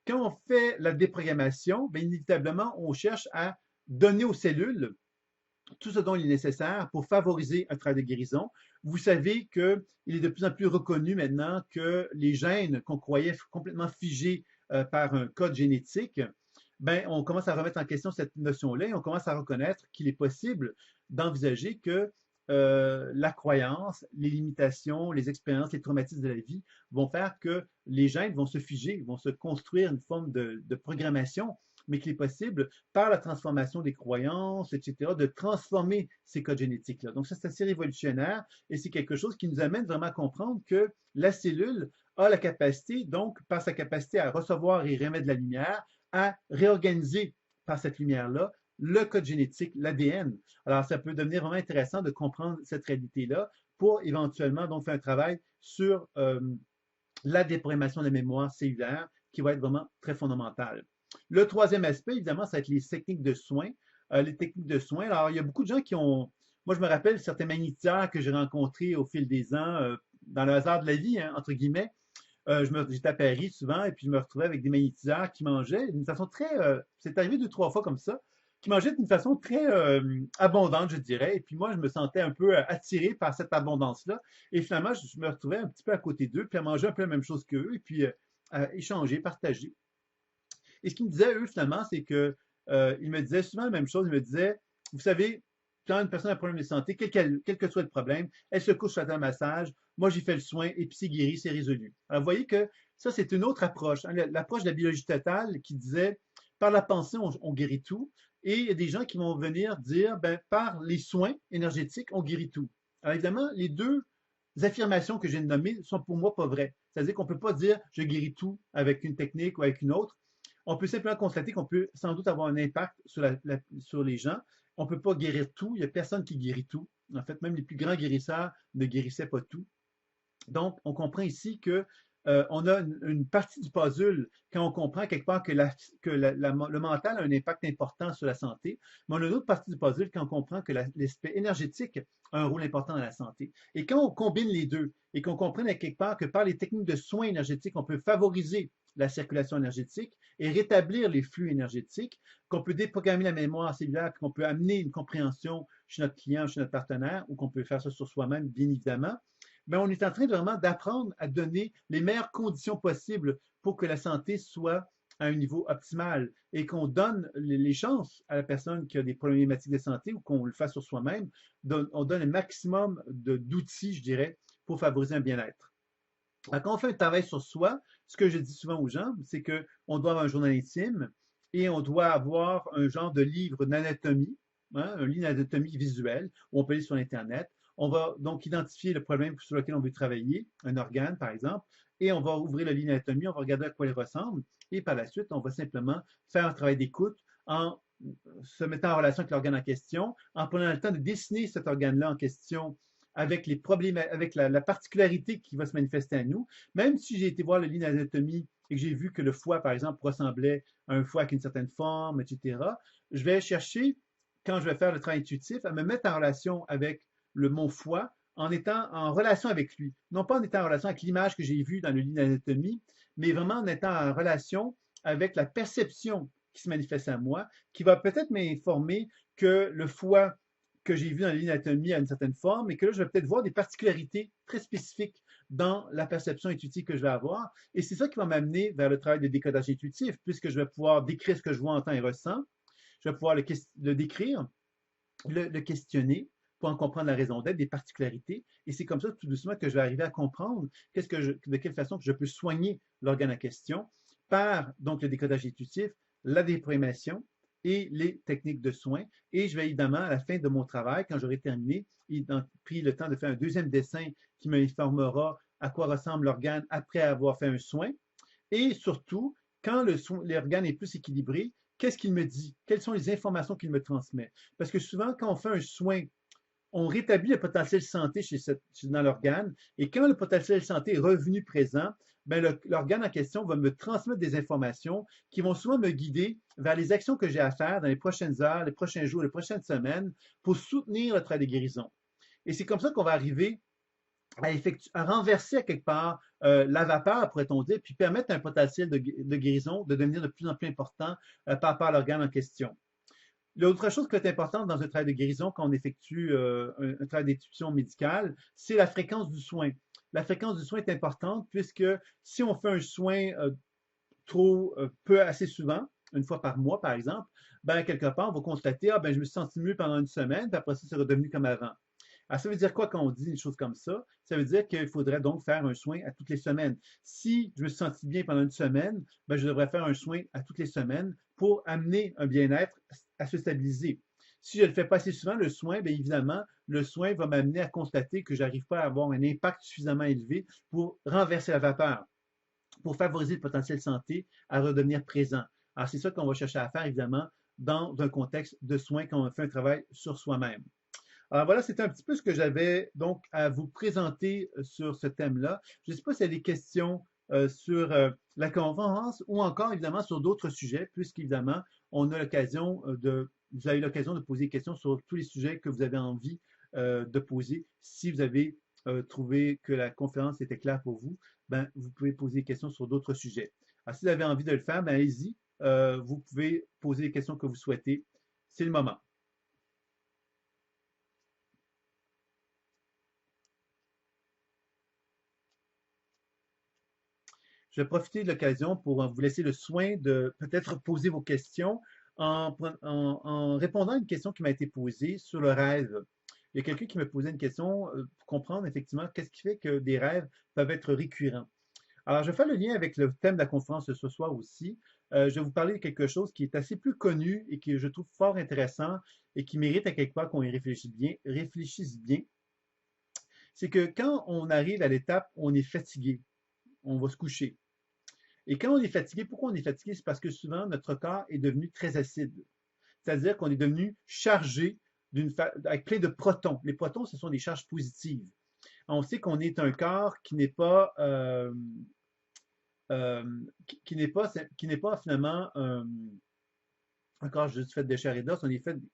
Speaker 1: Quand on fait la déprogrammation, bien inévitablement, on cherche à donner aux cellules tout ce dont il est nécessaire pour favoriser un travail de guérison. Vous savez qu'il est de plus en plus reconnu maintenant que les gènes qu'on croyait complètement figés par un code génétique, ben, on commence à remettre en question cette notion-là et on commence à reconnaître qu'il est possible d'envisager que la croyance, les limitations, les expériences, les traumatismes de la vie vont faire que les gènes vont se figer, vont se construire une forme de programmation, mais qu'il est possible, par la transformation des croyances, etc., de transformer ces codes génétiques-là. Donc ça, c'est assez révolutionnaire et c'est quelque chose qui nous amène vraiment à comprendre que la cellule a la capacité, donc par sa capacité à recevoir et remettre de la lumière, à réorganiser par cette lumière-là le code génétique, l'ADN. Alors, ça peut devenir vraiment intéressant de comprendre cette réalité-là pour éventuellement donc faire un travail sur la déprogrammation de la mémoire cellulaire qui va être vraiment très fondamentale. Le troisième aspect, évidemment, ça va être les techniques de soins. Les techniques de soins, alors il y a beaucoup de gens qui ont, moi je me rappelle certains magnétiseurs que j'ai rencontrés au fil des ans, dans le hasard de la vie, hein, entre guillemets. J'étais à Paris souvent et puis je me retrouvais avec des magnétiseurs qui mangeaient d'une façon très, c'est arrivé deux, trois fois comme ça, qui mangeaient d'une façon très abondante, je dirais. Et puis moi, je me sentais un peu attiré par cette abondance-là. Et finalement, je me retrouvais un petit peu à côté d'eux, puis à manger un peu la même chose qu'eux, et puis à échanger, partager. Et ce qu'ils me disaient, eux, finalement, c'est que ils me disaient souvent la même chose. Ils me disaient, vous savez, quand une personne a un problème de santé, quel que soit le problème, elle se couche sur la table de massage, moi j'ai fait le soin et puis c'est guéri, c'est résolu. Alors vous voyez que ça, c'est une autre approche, hein, l'approche de la biologie totale qui disait, par la pensée, on guérit tout. Et il y a des gens qui vont venir dire, ben, par les soins énergétiques, on guérit tout. Alors évidemment, les deux affirmations que j'ai nommées sont pour moi pas vraies. C'est-à-dire qu'on ne peut pas dire je guéris tout avec une technique ou avec une autre. On peut simplement constater qu'on peut sans doute avoir un impact sur les gens. On ne peut pas guérir tout. Il n'y a personne qui guérit tout. En fait, même les plus grands guérisseurs ne guérissaient pas tout. Donc, on comprend ici que on a une partie du puzzle quand on comprend quelque part que le mental a un impact important sur la santé, mais on a une autre partie du puzzle quand on comprend que l'aspect énergétique a un rôle important dans la santé. Et quand on combine les deux et qu'on comprenne à quelque part que par les techniques de soins énergétiques, on peut favoriser la circulation énergétique et rétablir les flux énergétiques, qu'on peut déprogrammer la mémoire cellulaire, qu'on peut amener une compréhension chez notre client, chez notre partenaire, ou qu'on peut faire ça sur soi-même, bien évidemment, mais on est en train vraiment d'apprendre à donner les meilleures conditions possibles pour que la santé soit à un niveau optimal et qu'on donne les chances à la personne qui a des problématiques de santé ou qu'on le fasse sur soi-même. On donne un maximum d'outils, je dirais, pour favoriser un bien-être. Quand on fait un travail sur soi, ce que je dis souvent aux gens, c'est qu'on doit avoir un journal intime et on doit avoir un genre de livre d'anatomie, hein, un livre d'anatomie visuelle, où on peut aller sur Internet. On va donc identifier le problème sur lequel on veut travailler, un organe par exemple, et on va ouvrir le livre d'anatomie, on va regarder à quoi il ressemble, et par la suite, on va simplement faire un travail d'écoute en se mettant en relation avec l'organe en question, en prenant le temps de dessiner cet organe-là en question avec les problèmes, avec la particularité qui va se manifester à nous. Même si j'ai été voir le livre d'anatomie et que j'ai vu que le foie, par exemple, ressemblait à un foie avec une certaine forme, etc., je vais chercher, quand je vais faire le travail intuitif, à me mettre en relation avec mon foie en étant en relation avec lui. Non pas en étant en relation avec l'image que j'ai vue dans le livre d'anatomie, mais vraiment en étant en relation avec la perception qui se manifeste à moi, qui va peut-être m'informer que le foie que j'ai vu dans l'anatomie a une certaine forme et que là, je vais peut-être voir des particularités très spécifiques dans la perception intuitive que je vais avoir. Et c'est ça qui va m'amener vers le travail de décodage intuitif, puisque je vais pouvoir décrire ce que je vois, entends et ressens. Je vais pouvoir le décrire, le questionner, pour en comprendre la raison d'être, des particularités. Et c'est comme ça, tout doucement, que je vais arriver à comprendre de quelle façon que je peux soigner l'organe en question par donc le décodage intuitif, la déprogrammation et les techniques de soins. Et je vais évidemment, à la fin de mon travail, quand j'aurai terminé, pris le temps de faire un deuxième dessin qui m'informera à quoi ressemble l'organe après avoir fait un soin. Et surtout, quand l'organe est plus équilibré, qu'est-ce qu'il me dit? Quelles sont les informations qu'il me transmet? Parce que souvent, quand on fait un soin, on rétablit le potentiel santé dans l'organe, et quand le potentiel santé est revenu présent, ben l'organe en question va me transmettre des informations qui vont souvent me guider vers les actions que j'ai à faire dans les prochaines heures, les prochains jours, les prochaines semaines pour soutenir le travail de guérison. Et c'est comme ça qu'on va arriver à renverser à quelque part la vapeur, pourrait-on dire, puis permettre un potentiel de guérison de devenir de plus en plus important par rapport à l'organe en question. L'autre chose qui est importante dans un travail de guérison quand on effectue un travail d'intuition médicale, c'est la fréquence du soin. La fréquence du soin est importante puisque si on fait un soin assez souvent, une fois par mois par exemple, ben quelque part on va constater, ah ben je me suis senti mieux pendant une semaine, puis après ça c'est redevenu comme avant. Alors, ça veut dire quoi quand on dit une chose comme ça? Ça veut dire qu'il faudrait donc faire un soin à toutes les semaines. Si je me suis senti bien pendant une semaine, ben, je devrais faire un soin à toutes les semaines pour amener un bien-être à se stabiliser. Si je ne le fais pas assez souvent, le soin, bien évidemment, le soin va m'amener à constater que je n'arrive pas à avoir un impact suffisamment élevé pour renverser la vapeur, pour favoriser le potentiel santé à redevenir présent. Alors, c'est ça qu'on va chercher à faire, évidemment, dans un contexte de soins quand on fait un travail sur soi-même. Alors voilà, c'était un petit peu ce que j'avais donc à vous présenter sur ce thème-là. Je ne sais pas s'il y a des questions sur la conférence ou encore évidemment sur d'autres sujets, puisqu'évidemment, on a l'occasion vous avez l'occasion de poser des questions sur tous les sujets que vous avez envie de poser. Si vous avez trouvé que la conférence était claire pour vous, ben, vous pouvez poser des questions sur d'autres sujets. Alors, si vous avez envie de le faire, ben, allez-y. Vous pouvez poser les questions que vous souhaitez. C'est le moment. Je vais profiter de l'occasion pour vous laisser le soin de peut-être poser vos questions en répondant à une question qui m'a été posée sur le rêve. Il y a quelqu'un qui me posait une question pour comprendre effectivement qu'est-ce qui fait que des rêves peuvent être récurrents. Alors, je vais faire le lien avec le thème de la conférence de ce soir aussi. Je vais vous parler de quelque chose qui est assez plus connu et que je trouve fort intéressant et qui mérite à quelque part qu'on y réfléchisse bien. C'est que quand on arrive à l'étape où on est fatigué, on va se coucher. Et quand on est fatigué, pourquoi on est fatigué? C'est parce que souvent, notre corps est devenu très acide. C'est-à-dire qu'on est devenu chargé avec plein de protons. Les protons, ce sont des charges positives. On sait qu'on est un corps qui n'est pas, qui n'est pas finalement un corps juste fait de chair et d'os.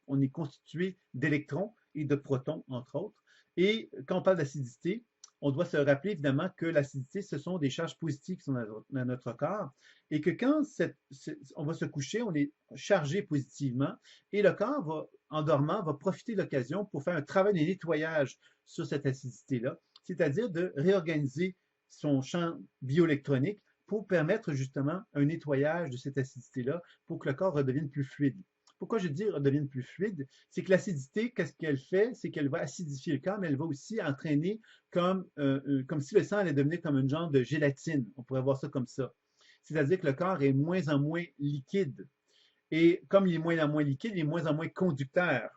Speaker 1: On est constitué d'électrons et de protons, entre autres. Et quand on parle d'acidité, on doit se rappeler évidemment que l'acidité, ce sont des charges positives qui sont dans notre corps et que quand on va se coucher, on est chargé positivement et le corps, en dormant, va profiter de l'occasion pour faire un travail de nettoyage sur cette acidité-là, c'est-à-dire de réorganiser son champ bioélectronique pour permettre justement un nettoyage de cette acidité-là pour que le corps redevienne plus fluide. Pourquoi je dis redevienne plus fluide? C'est que l'acidité, qu'est-ce qu'elle fait? C'est qu'elle va acidifier le corps, mais elle va aussi entraîner comme si le sang allait devenir comme une genre de gélatine. On pourrait voir ça comme ça. C'est-à-dire que le corps est moins en moins liquide. Et comme il est moins en moins liquide, il est moins en moins conducteur.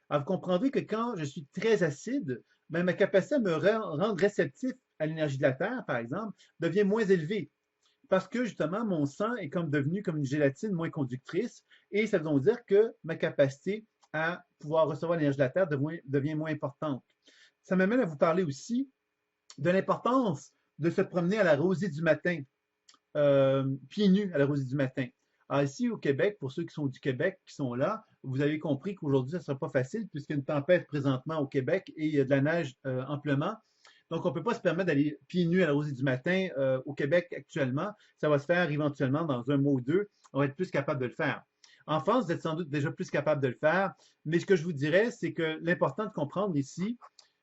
Speaker 1: Alors, vous comprendrez que quand je suis très acide, ben, ma capacité à me rendre réceptif à l'énergie de la Terre, par exemple, devient moins élevée parce que justement, mon sang est comme devenu comme une gélatine moins conductrice et ça veut donc dire que ma capacité à pouvoir recevoir l'énergie de la Terre devient moins importante. Ça m'amène à vous parler aussi de l'importance de se promener à la rosée du matin, pieds nus à la rosée du matin. Alors ici au Québec, pour ceux qui sont du Québec, qui sont là, vous avez compris qu'aujourd'hui, ça ne sera pas facile puisqu'il y a une tempête présentement au Québec et il y a de la neige amplement. Donc, on ne peut pas se permettre d'aller pieds nus à la rosée du matin au Québec actuellement. Ça va se faire éventuellement dans un mois ou deux. On va être plus capable de le faire. En France, vous êtes sans doute déjà plus capable de le faire. Mais ce que je vous dirais, c'est que l'important de comprendre ici,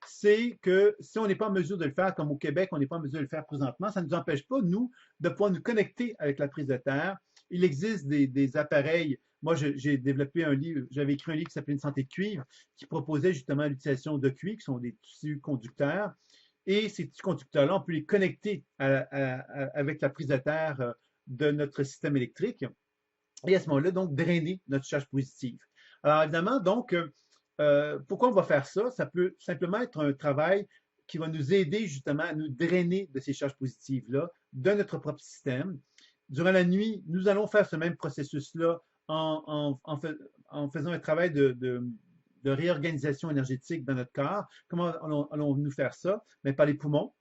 Speaker 1: c'est que si on n'est pas en mesure de le faire comme au Québec, on n'est pas en mesure de le faire présentement, ça ne nous empêche pas, nous, de pouvoir nous connecter avec la prise de terre. Il existe des appareils Moi, j'ai développé un livre, j'avais écrit un livre qui s'appelait Une santé de cuivre, qui proposait justement l'utilisation de cuivre, qui sont des tissus conducteurs. Et ces petits conducteurs-là, on peut les connecter avec la prise de terre de notre système électrique et à ce moment-là, donc, drainer notre charge positive. Alors, évidemment, donc, pourquoi on va faire ça? Ça peut simplement être un travail qui va nous aider justement à nous drainer de ces charges positives-là, de notre propre système. Durant la nuit, nous allons faire ce même processus-là en faisant un travail de réorganisation énergétique dans notre corps. Comment allons-nous faire ça? Bien, par les poumons.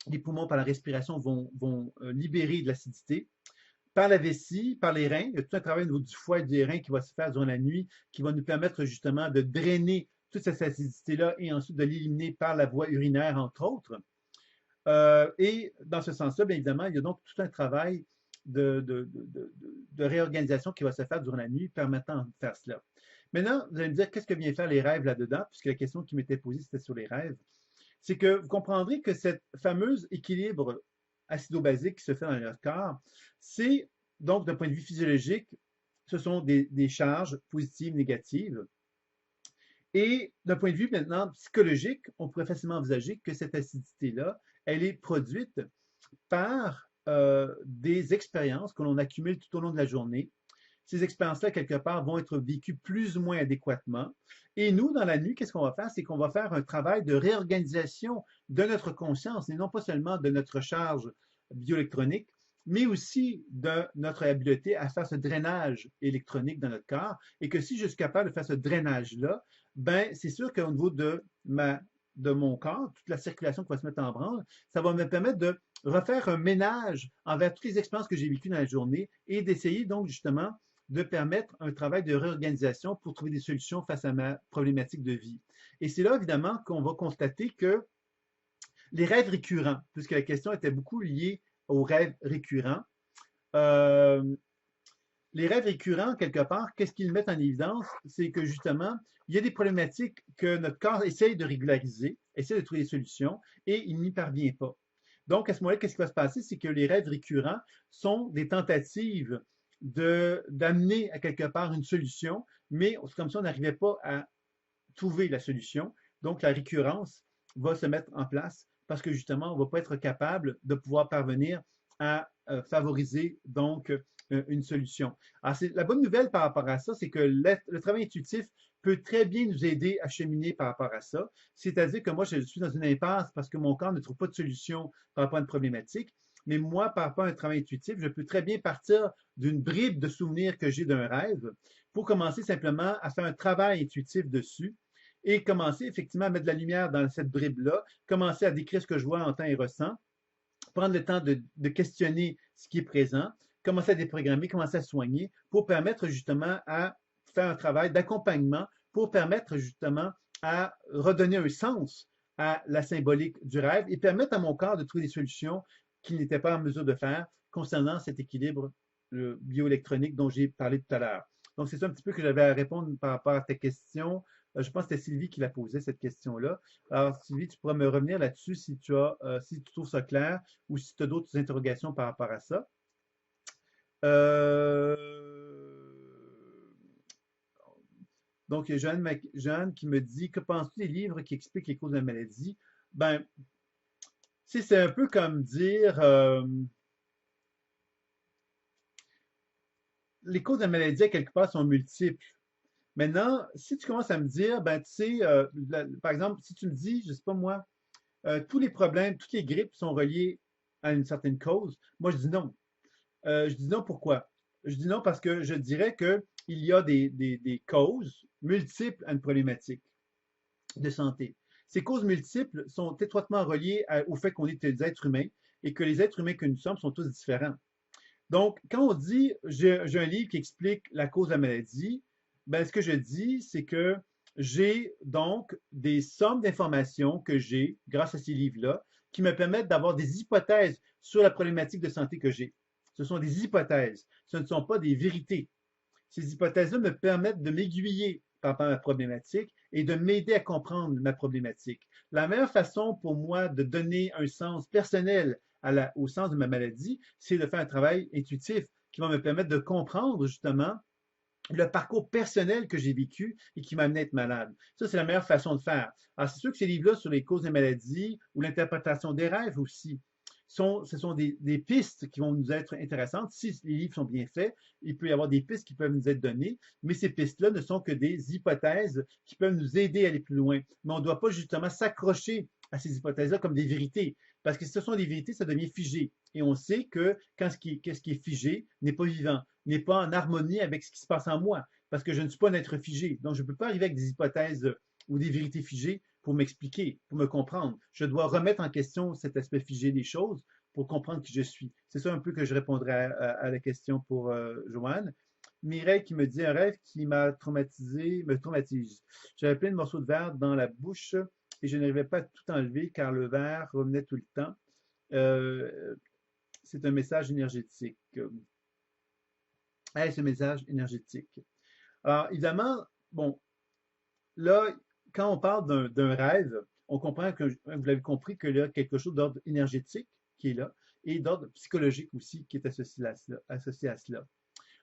Speaker 1: Les poumons, par la respiration, vont libérer de l'acidité par la vessie, par les reins. Il y a tout un travail au niveau du foie et des reins qui va se faire durant la nuit, qui va nous permettre justement de drainer toute cette acidité-là et ensuite de l'éliminer par la voie urinaire, entre autres. Et dans ce sens-là, bien évidemment, il y a donc tout un travail de réorganisation qui va se faire durant la nuit, permettant de faire cela. Maintenant, vous allez me dire, qu'est-ce que viennent faire les rêves là-dedans, puisque la question qui m'était posée, c'était sur les rêves. C'est que vous comprendrez que cet fameux équilibre acido-basique qui se fait dans notre corps, c'est donc d'un point de vue physiologique, ce sont des charges positives, négatives. Et d'un point de vue maintenant psychologique, on pourrait facilement envisager que cette acidité-là, elle est produite par des expériences que l'on accumule tout au long de la journée. Ces expériences-là, quelque part, vont être vécues plus ou moins adéquatement. Et nous, dans la nuit, qu'est-ce qu'on va faire? C'est qu'on va faire un travail de réorganisation de notre conscience, et non pas seulement de notre charge bioélectronique, mais aussi de notre habileté à faire ce drainage électronique dans notre corps. Et que si je suis capable de faire ce drainage-là, ben, c'est sûr qu'au niveau de mon corps, toute la circulation qui va se mettre en branle, ça va me permettre de refaire un ménage envers toutes les expériences que j'ai vécues dans la journée et d'essayer donc justement de permettre un travail de réorganisation pour trouver des solutions face à ma problématique de vie. Et c'est là, évidemment, qu'on va constater que les rêves récurrents, puisque la question était beaucoup liée aux rêves récurrents, euh, les rêves récurrents, quelque part, qu'est-ce qu'ils mettent en évidence? C'est que justement, il y a des problématiques que notre corps essaye de régulariser, essaie de trouver des solutions, et il n'y parvient pas. Donc, à ce moment-là, qu'est-ce qui va se passer? C'est que les rêves récurrents sont des tentatives d'amener à quelque part une solution, mais c'est comme si on n'arrivait pas à trouver la solution. Donc, la récurrence va se mettre en place parce que justement, on ne va pas être capable de pouvoir parvenir à favoriser donc une solution. Alors, la bonne nouvelle par rapport à ça, c'est que le travail intuitif peut très bien nous aider à cheminer par rapport à ça. C'est-à-dire que moi, je suis dans une impasse parce que mon corps ne trouve pas de solution par rapport à une problématique. Mais moi, par rapport à un travail intuitif, je peux très bien partir d'une bribe de souvenirs que j'ai d'un rêve pour commencer simplement à faire un travail intuitif dessus et commencer effectivement à mettre de la lumière dans cette bribe-là, commencer à décrire ce que je vois, entends et ressens, prendre le temps de questionner ce qui est présent, commencer à déprogrammer, commencer à soigner pour permettre justement à faire un travail d'accompagnement pour permettre justement à redonner un sens à la symbolique du rêve et permettre à mon corps de trouver des solutions qu'il n'était pas en mesure de faire concernant cet équilibre bioélectronique dont j'ai parlé tout à l'heure. Donc, c'est ça un petit peu que j'avais à répondre par rapport à ta question. Je pense que c'était Sylvie qui l'a posé, cette question-là. Alors, Sylvie, tu pourras me revenir là-dessus si tu trouves ça clair ou si tu as d'autres interrogations par rapport à ça. Euh, donc, il y a Jeanne qui me dit, que penses-tu des livres qui expliquent les causes de la maladie? Ben, c'est un peu comme dire, les causes de la maladie, à quelque part, sont multiples. Maintenant, si tu commences à me dire, ben, tu sais, par exemple, si tu me dis, je sais pas moi, tous les problèmes, toutes les grippes sont reliées à une certaine cause, moi, je dis non. Je dis non pourquoi? Je dis non parce que je dirais qu'il y a des causes multiples à une problématique de santé. Ces causes multiples sont étroitement reliées au fait qu'on est des êtres humains et que les êtres humains que nous sommes sont tous différents. Donc, quand on dit j'ai un livre qui explique la cause de la maladie, ben, ce que je dis, c'est que j'ai donc des sommes d'informations que j'ai grâce à ces livres-là qui me permettent d'avoir des hypothèses sur la problématique de santé que j'ai. Ce sont des hypothèses, ce ne sont pas des vérités. Ces hypothèses-là me permettent de m'aiguiller par rapport à ma problématique et de m'aider à comprendre ma problématique. La meilleure façon pour moi de donner un sens personnel au sens de ma maladie, c'est de faire un travail intuitif qui va me permettre de comprendre justement le parcours personnel que j'ai vécu et qui m'a amené à être malade. Ça, c'est la meilleure façon de faire. Alors, c'est sûr que ces livres-là sur les causes des maladies ou l'interprétation des rêves aussi, ce sont des pistes qui vont nous être intéressantes. Si les livres sont bien faits, il peut y avoir des pistes qui peuvent nous être données, mais ces pistes-là ne sont que des hypothèses qui peuvent nous aider à aller plus loin. Mais on ne doit pas justement s'accrocher à ces hypothèses-là comme des vérités, parce que si ce sont des vérités, ça devient figé. Et on sait que quand ce qui est figé n'est pas vivant, n'est pas en harmonie avec ce qui se passe en moi, parce que je ne suis pas un être figé. Donc, je ne peux pas arriver avec des hypothèses ou des vérités figées pour m'expliquer, pour me comprendre. Je dois remettre en question cet aspect figé des choses pour comprendre qui je suis. C'est ça un peu que je répondrai à la question pour Joanne. Mireille qui me dit un rêve qui m'a traumatisé, me traumatise. J'avais plein de morceaux de verre dans la bouche et je n'arrivais pas à tout enlever car le verre revenait tout le temps. Euh, c'est un message énergétique. Hey, ce message énergétique. Alors, évidemment, bon, là, quand on parle d'un rêve, on comprend que, vous l'avez compris, qu'il y a quelque chose d'ordre énergétique qui est là et d'ordre psychologique aussi qui est associé à cela.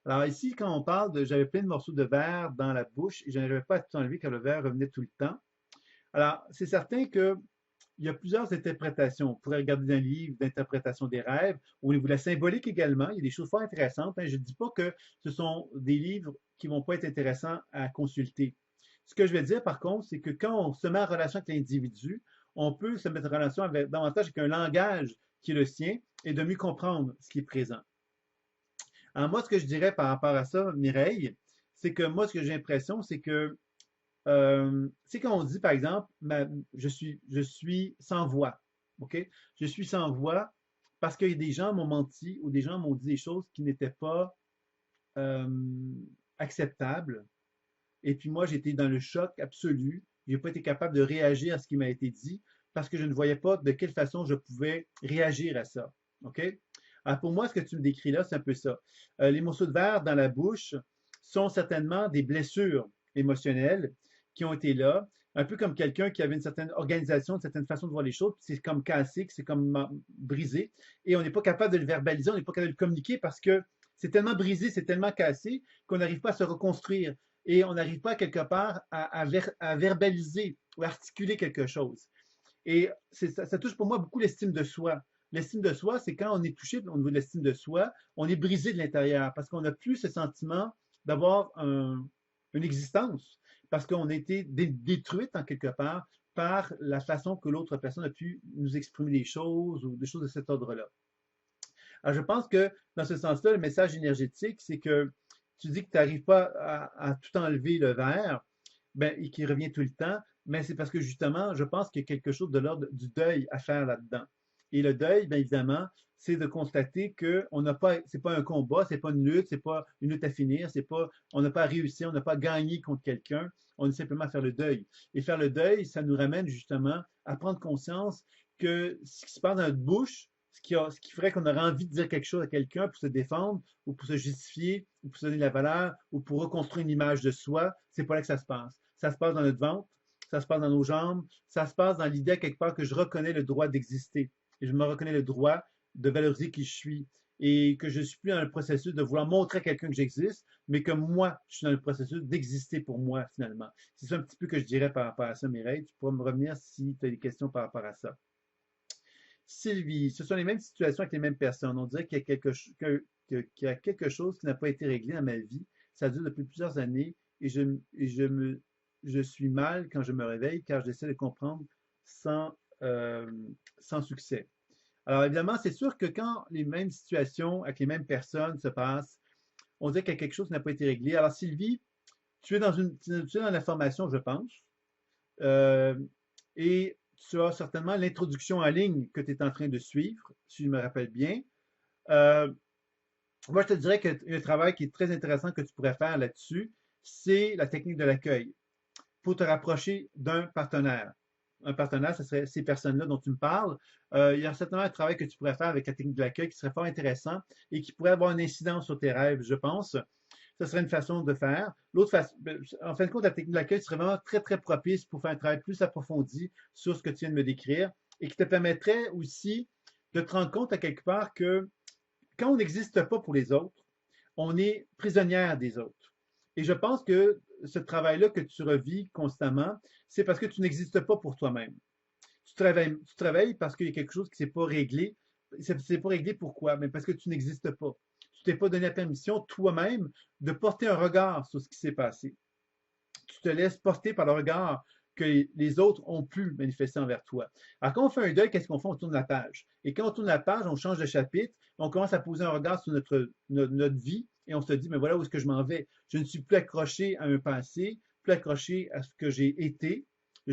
Speaker 1: Alors ici, quand on parle de j'avais plein de morceaux de verre dans la bouche et je n'arrivais pas à tout enlever car le verre revenait tout le temps. Alors, c'est certain que il y a plusieurs interprétations. On pourrait regarder dans le livre d'interprétation des rêves, au niveau de la symbolique également. Il y a des choses fort intéressantes. Je ne dis pas que ce sont des livres qui ne vont pas être intéressants à consulter. Ce que je vais dire, par contre, c'est que quand on se met en relation avec l'individu, on peut se mettre en relation avec, davantage avec un langage qui est le sien et de mieux comprendre ce qui est présent. Alors moi, ce que je dirais par rapport à ça, Mireille, c'est que moi, ce que j'ai l'impression, c'est quand on dit, par exemple, je suis sans voix. OK? Je suis sans voix parce que des gens m'ont menti ou des gens m'ont dit des choses qui n'étaient pas euh, acceptables. Et puis moi, j'étais dans le choc absolu. Je n'ai pas été capable de réagir à ce qui m'a été dit parce que je ne voyais pas de quelle façon je pouvais réagir à ça. OK? Alors pour moi, ce que tu me décris là, c'est un peu ça. Les morceaux de verre dans la bouche sont certainement des blessures émotionnelles qui ont été là, un peu comme quelqu'un qui avait une certaine organisation, une certaine façon de voir les choses, puis c'est comme cassé, c'est comme brisé, et on n'est pas capable de le verbaliser, on n'est pas capable de le communiquer parce que c'est tellement brisé, c'est tellement cassé qu'on n'arrive pas à se reconstruire et on n'arrive pas quelque part à verbaliser ou articuler quelque chose. Et ça touche pour moi beaucoup l'estime de soi. L'estime de soi, c'est quand on est touché au niveau de l'estime de soi, on est brisé de l'intérieur parce qu'on n'a plus ce sentiment d'avoir une existence, parce qu'on a été détruite en quelque part par la façon que l'autre personne a pu nous exprimer des choses ou des choses de cet ordre-là. Alors, je pense que dans ce sens-là, le message énergétique, c'est que tu dis que tu n'arrives pas à tout enlever le verre, ben, et qui revient tout le temps, mais c'est parce que justement, je pense qu'il y a quelque chose de l'ordre du deuil à faire là-dedans. Et le deuil, bien évidemment, c'est de constater que on n'a pas, c'est pas un combat, c'est pas une lutte, c'est pas une lutte à finir, c'est pas, on n'a pas réussi, on n'a pas gagné contre quelqu'un, on est simplement à faire le deuil. Et faire le deuil, ça nous ramène justement à prendre conscience que ce qui se passe dans notre bouche, ce qui ferait qu'on aurait envie de dire quelque chose à quelqu'un pour se défendre, ou pour se justifier, ou pour se donner de la valeur, ou pour reconstruire une image de soi, c'est pas là que ça se passe. Ça se passe dans notre ventre, ça se passe dans nos jambes, ça se passe dans l'idée quelque part que je reconnais le droit d'exister. Et je me reconnais le droit de valoriser qui je suis. Et que je ne suis plus dans le processus de vouloir montrer à quelqu'un que j'existe, mais que moi, je suis dans le processus d'exister pour moi, finalement. C'est ça un petit peu que je dirais par rapport à ça, Mireille. Tu pourras me revenir si tu as des questions par rapport à ça. Sylvie, ce sont les mêmes situations avec les mêmes personnes. On dirait qu'il y a qu'il y a quelque chose qui n'a pas été réglé dans ma vie. Ça dure depuis plusieurs années et je suis mal quand je me réveille car j'essaie de comprendre sans, euh, sans succès. Alors évidemment, c'est sûr que quand les mêmes situations avec les mêmes personnes se passent, on dirait qu'il y a quelque chose qui n'a pas été réglé. Alors Sylvie, tu es dans la formation, je pense. Euh, et tu as certainement l'introduction en ligne que tu es en train de suivre, si je me rappelle bien. Euh, Moi, je te dirais qu'il y a un travail qui est très intéressant que tu pourrais faire là-dessus, c'est la technique de l'accueil pour te rapprocher d'un partenaire. Un partenaire, ce serait ces personnes-là dont tu me parles. Il y a certainement un travail que tu pourrais faire avec la technique de l'accueil qui serait fort intéressant et qui pourrait avoir une incidence sur tes rêves, je pense. Ce serait une façon de faire. L'autre façon, en fin de compte, la technique de l'accueil serait vraiment très, très propice pour faire un travail plus approfondi sur ce que tu viens de me décrire et qui te permettrait aussi de te rendre compte à quelque part que quand on n'existe pas pour les autres, on est prisonnière des autres. Et je pense que ce travail-là que tu revis constamment, c'est parce que tu n'existes pas pour toi-même. Tu travailles parce qu'il y a quelque chose qui s'est pas réglé. C'est pas réglé pourquoi? Mais parce que tu n'existes pas. Tu t'es pas donné la permission toi-même de porter un regard sur ce qui s'est passé. Tu te laisses porter par le regard que les autres ont pu manifester envers toi. Alors, quand on fait un deuil, qu'est-ce qu'on fait? On tourne la page. Et quand on tourne la page, on change de chapitre, on commence à poser un regard sur notre vie et on se dit, mais voilà où est-ce que je m'en vais. Je ne suis plus accroché à un passé, plus accroché à ce que j'ai été. Je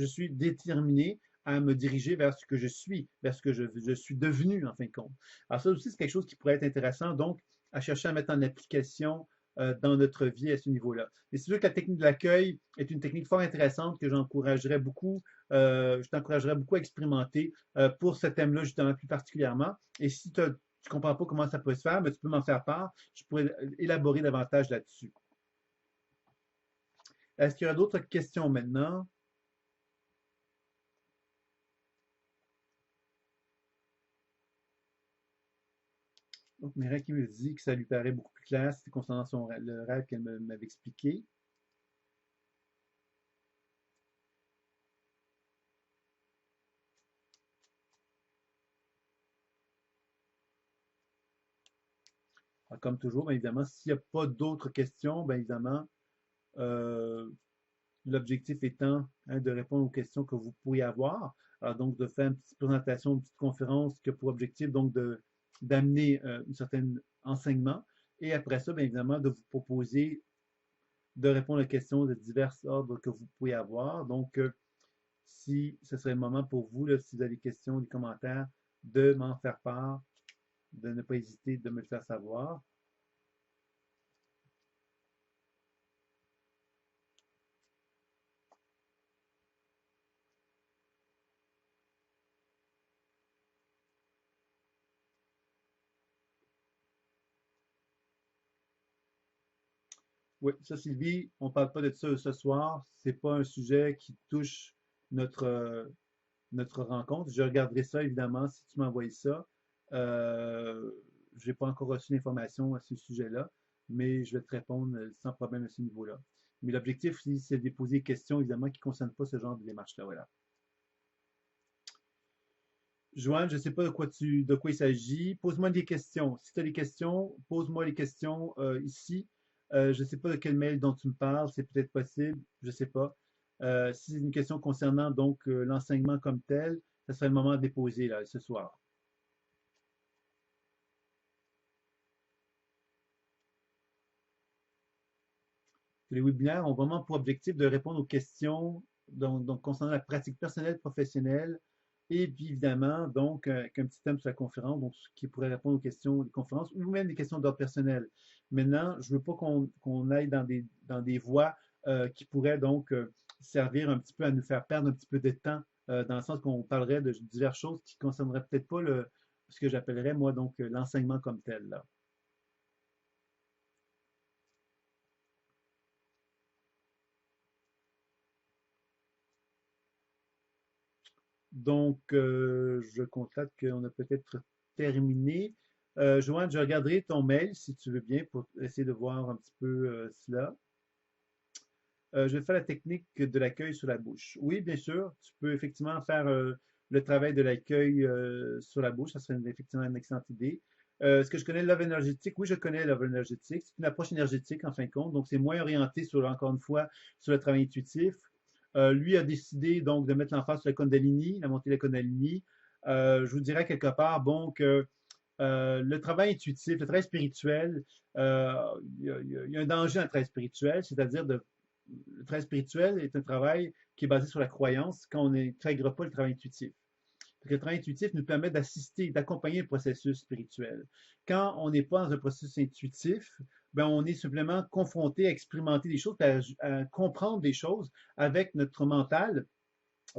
Speaker 1: suis déterminé à me diriger vers ce que je suis, vers ce que je suis devenu, en fin de compte. Alors, ça aussi, c'est quelque chose qui pourrait être intéressant, donc, à chercher à mettre en application dans notre vie à ce niveau-là. Et c'est sûr que la technique de l'accueil est une technique fort intéressante que je t'encouragerais beaucoup à expérimenter pour ce thème-là, justement, plus particulièrement. Et si tu ne comprends pas comment ça peut se faire, mais tu peux m'en faire part. Je pourrais élaborer davantage là-dessus. Est-ce qu'il y a d'autres questions maintenant? Donc, Mireille qui me dit que ça lui paraît beaucoup plus clair, c'était concernant le rêve qu'elle m'avait expliqué. Alors, comme toujours, bien évidemment, s'il n'y a pas d'autres questions, bien évidemment, euh, l'objectif étant de répondre aux questions que vous pourriez avoir. Alors, donc, de faire une petite présentation, une petite conférence qui a pour objectif donc d'amener un certain enseignement. Et après ça, bien évidemment, de vous proposer de répondre aux questions de divers ordres que vous pouvez avoir. Donc, si ce serait le moment pour vous, là, si vous avez des questions, des commentaires, de m'en faire part, de ne pas hésiter de me le faire savoir. Oui, ça, Sylvie, on ne parle pas de ça ce soir. C'est pas un sujet qui touche notre, notre rencontre. Je regarderai ça, évidemment, si tu m'envoies ça. Euh, je n'ai pas encore reçu l'information à ce sujet-là, mais je vais te répondre sans problème à ce niveau-là. Mais l'objectif, c'est de poser des questions, évidemment, qui ne concernent pas ce genre de démarche-là. Voilà. Joanne, je ne sais pas de quoi il s'agit. Pose-moi des questions. Si tu as des questions, pose-moi les questions ici. Je ne sais pas de quel mail dont tu me parles, c'est peut-être possible, je ne sais pas. Si c'est une question concernant donc l'enseignement comme tel, ce serait le moment de les poser là, ce soir. Les webinaires ont vraiment pour objectif de répondre aux questions donc concernant la pratique personnelle, professionnelle, et puis évidemment, donc, avec un petit thème sur la conférence, donc qui pourrait répondre aux questions des conférences ou même des questions d'ordre personnel. Maintenant, je ne veux pas qu'on aille dans des voies qui pourraient donc servir un petit peu à nous faire perdre un petit peu de temps, dans le sens qu'on parlerait de diverses choses qui ne concerneraient peut-être pas ce que j'appellerais, moi, donc, l'enseignement comme tel, là. Donc, je constate qu'on a peut-être terminé. Joanne, je regarderai ton mail si tu veux bien pour essayer de voir un petit peu cela. Je vais faire la technique de l'accueil sur la bouche. Oui, bien sûr, tu peux effectivement faire le travail de l'accueil sur la bouche. Ça serait effectivement une excellente idée. Est-ce que je connais Love énergétique? Oui, je connais Love énergétique. C'est une approche énergétique en fin de compte. Donc, c'est moins orienté sur, encore une fois, sur le travail intuitif. Lui a décidé donc de mettre l'emphase sur la Kundalini, la montée de la Kundalini. Je vous dirais quelque part, bon, que le travail intuitif, le travail spirituel, euh, il y a un danger dans le travail spirituel, c'est-à-dire le travail spirituel est un travail qui est basé sur la croyance quand on n'intègre pas le travail intuitif. Le travail intuitif nous permet d'assister, d'accompagner le processus spirituel. Quand on n'est pas dans un processus intuitif, ben on est simplement confronté à expérimenter des choses, à comprendre des choses avec notre mental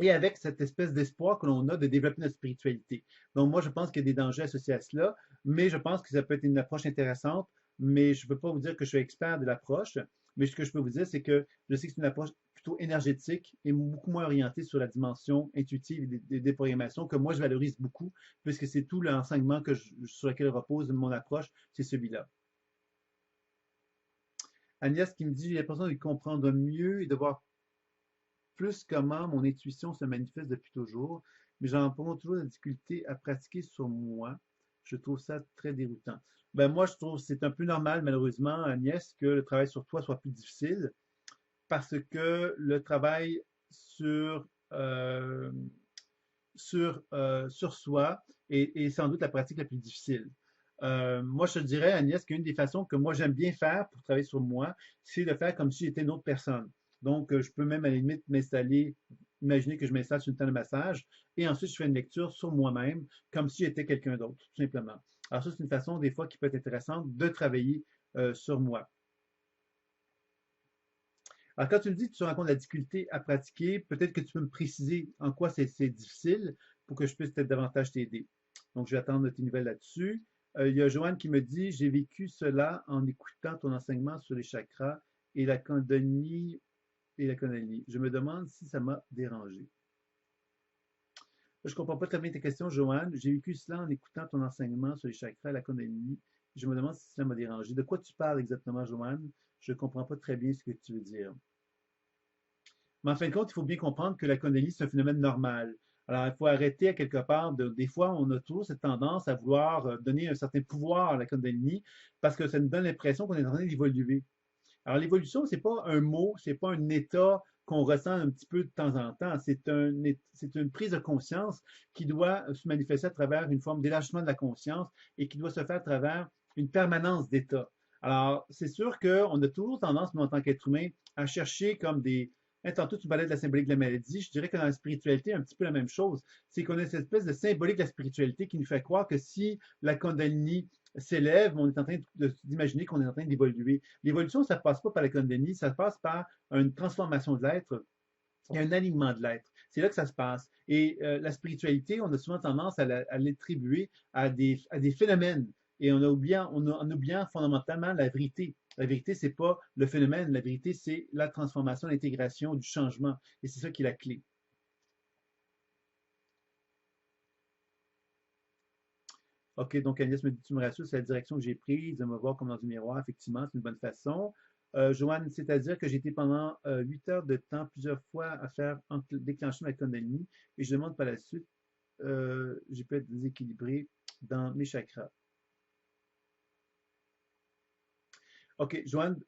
Speaker 1: et avec cette espèce d'espoir que l'on a de développer notre spiritualité. Donc, moi, je pense qu'il y a des dangers associés à cela, mais je pense que ça peut être une approche intéressante, mais je ne peux pas vous dire que je suis expert de l'approche, mais ce que je peux vous dire, c'est que je sais que c'est une approche plutôt énergétique et beaucoup moins orientée sur la dimension intuitive et des déprogrammations que moi, je valorise beaucoup, puisque c'est tout l'enseignement sur lequel repose mon approche, c'est celui-là. Agnès qui me dit, j'ai l'impression de comprendre mieux et de voir plus comment mon intuition se manifeste depuis toujours, mais j'en rencontre toujours la difficulté à pratiquer sur moi. Je trouve ça très déroutant. Ben moi, je trouve que c'est un peu normal, malheureusement, Agnès, que le travail sur toi soit plus difficile parce que le travail sur, euh, sur soi est sans doute la pratique la plus difficile. Moi, je te dirais, Agnès, qu'une des façons que moi j'aime bien faire pour travailler sur moi, c'est de faire comme si j'étais une autre personne. Donc, je peux même à la limite m'installer, imaginer que je m'installe sur une table de massage, et ensuite je fais une lecture sur moi-même, comme si j'étais quelqu'un d'autre, tout simplement. Alors ça, c'est une façon des fois qui peut être intéressante de travailler sur moi. Alors, quand tu me dis que tu rencontres de la difficulté à pratiquer, peut-être que tu peux me préciser en quoi c'est difficile pour que je puisse peut-être davantage t'aider. Donc, je vais attendre tes nouvelles là-dessus. Il y a Joanne qui me dit, j'ai vécu cela en écoutant ton enseignement sur les chakras et la Kundalini et la Kundalini. Je me demande si ça m'a dérangé. Je ne comprends pas très bien tes questions, Joanne. J'ai vécu cela en écoutant ton enseignement sur les chakras et la Kundalini. Je me demande si cela m'a dérangé. De quoi tu parles exactement, Joanne? Je ne comprends pas très bien ce que tu veux dire. Mais en fin de compte, il faut bien comprendre que la Kundalini, c'est un phénomène normal. Alors, il faut arrêter à quelque part des fois, on a toujours cette tendance à vouloir donner un certain pouvoir à la Kundalini parce que ça nous donne l'impression qu'on est en train d'évoluer. Alors, l'évolution, c'est pas un mot, c'est pas un état qu'on ressent un petit peu de temps en temps. C'est une prise de conscience qui doit se manifester à travers une forme d'élargissement de la conscience et qui doit se faire à travers une permanence d'état. Alors, c'est sûr qu'on a toujours tendance, nous, en tant qu'être humain, à chercher comme des. Hein, tantôt, tu parlais de la symbolique de la maladie. Je dirais que dans la spiritualité, un petit peu la même chose. C'est qu'on a cette espèce de symbolique de la spiritualité qui nous fait croire que si la Kundalini s'élève, on est en train d'imaginer qu'on est en train d'évoluer. L'évolution, ça ne passe pas par la Kundalini, ça passe par une transformation de l'être et un alignement de l'être. C'est là que ça se passe. Et la spiritualité, on a souvent tendance à l'attribuer à des phénomènes. Et en oubliant fondamentalement la vérité. La vérité, c'est pas le phénomène. La vérité, c'est la transformation, l'intégration, du changement. Et c'est ça qui est la clé. OK, donc Agnès me dit, tu me rassures, c'est la direction que j'ai prise, de me voir comme dans un miroir, effectivement, c'est une bonne façon. Joanne, c'est-à-dire que j'ai été pendant 8 heures de temps, plusieurs fois, à faire déclencher ma Kundalini, et je demande par la suite, j'ai pu être déséquilibré dans mes chakras. OK, Joanne,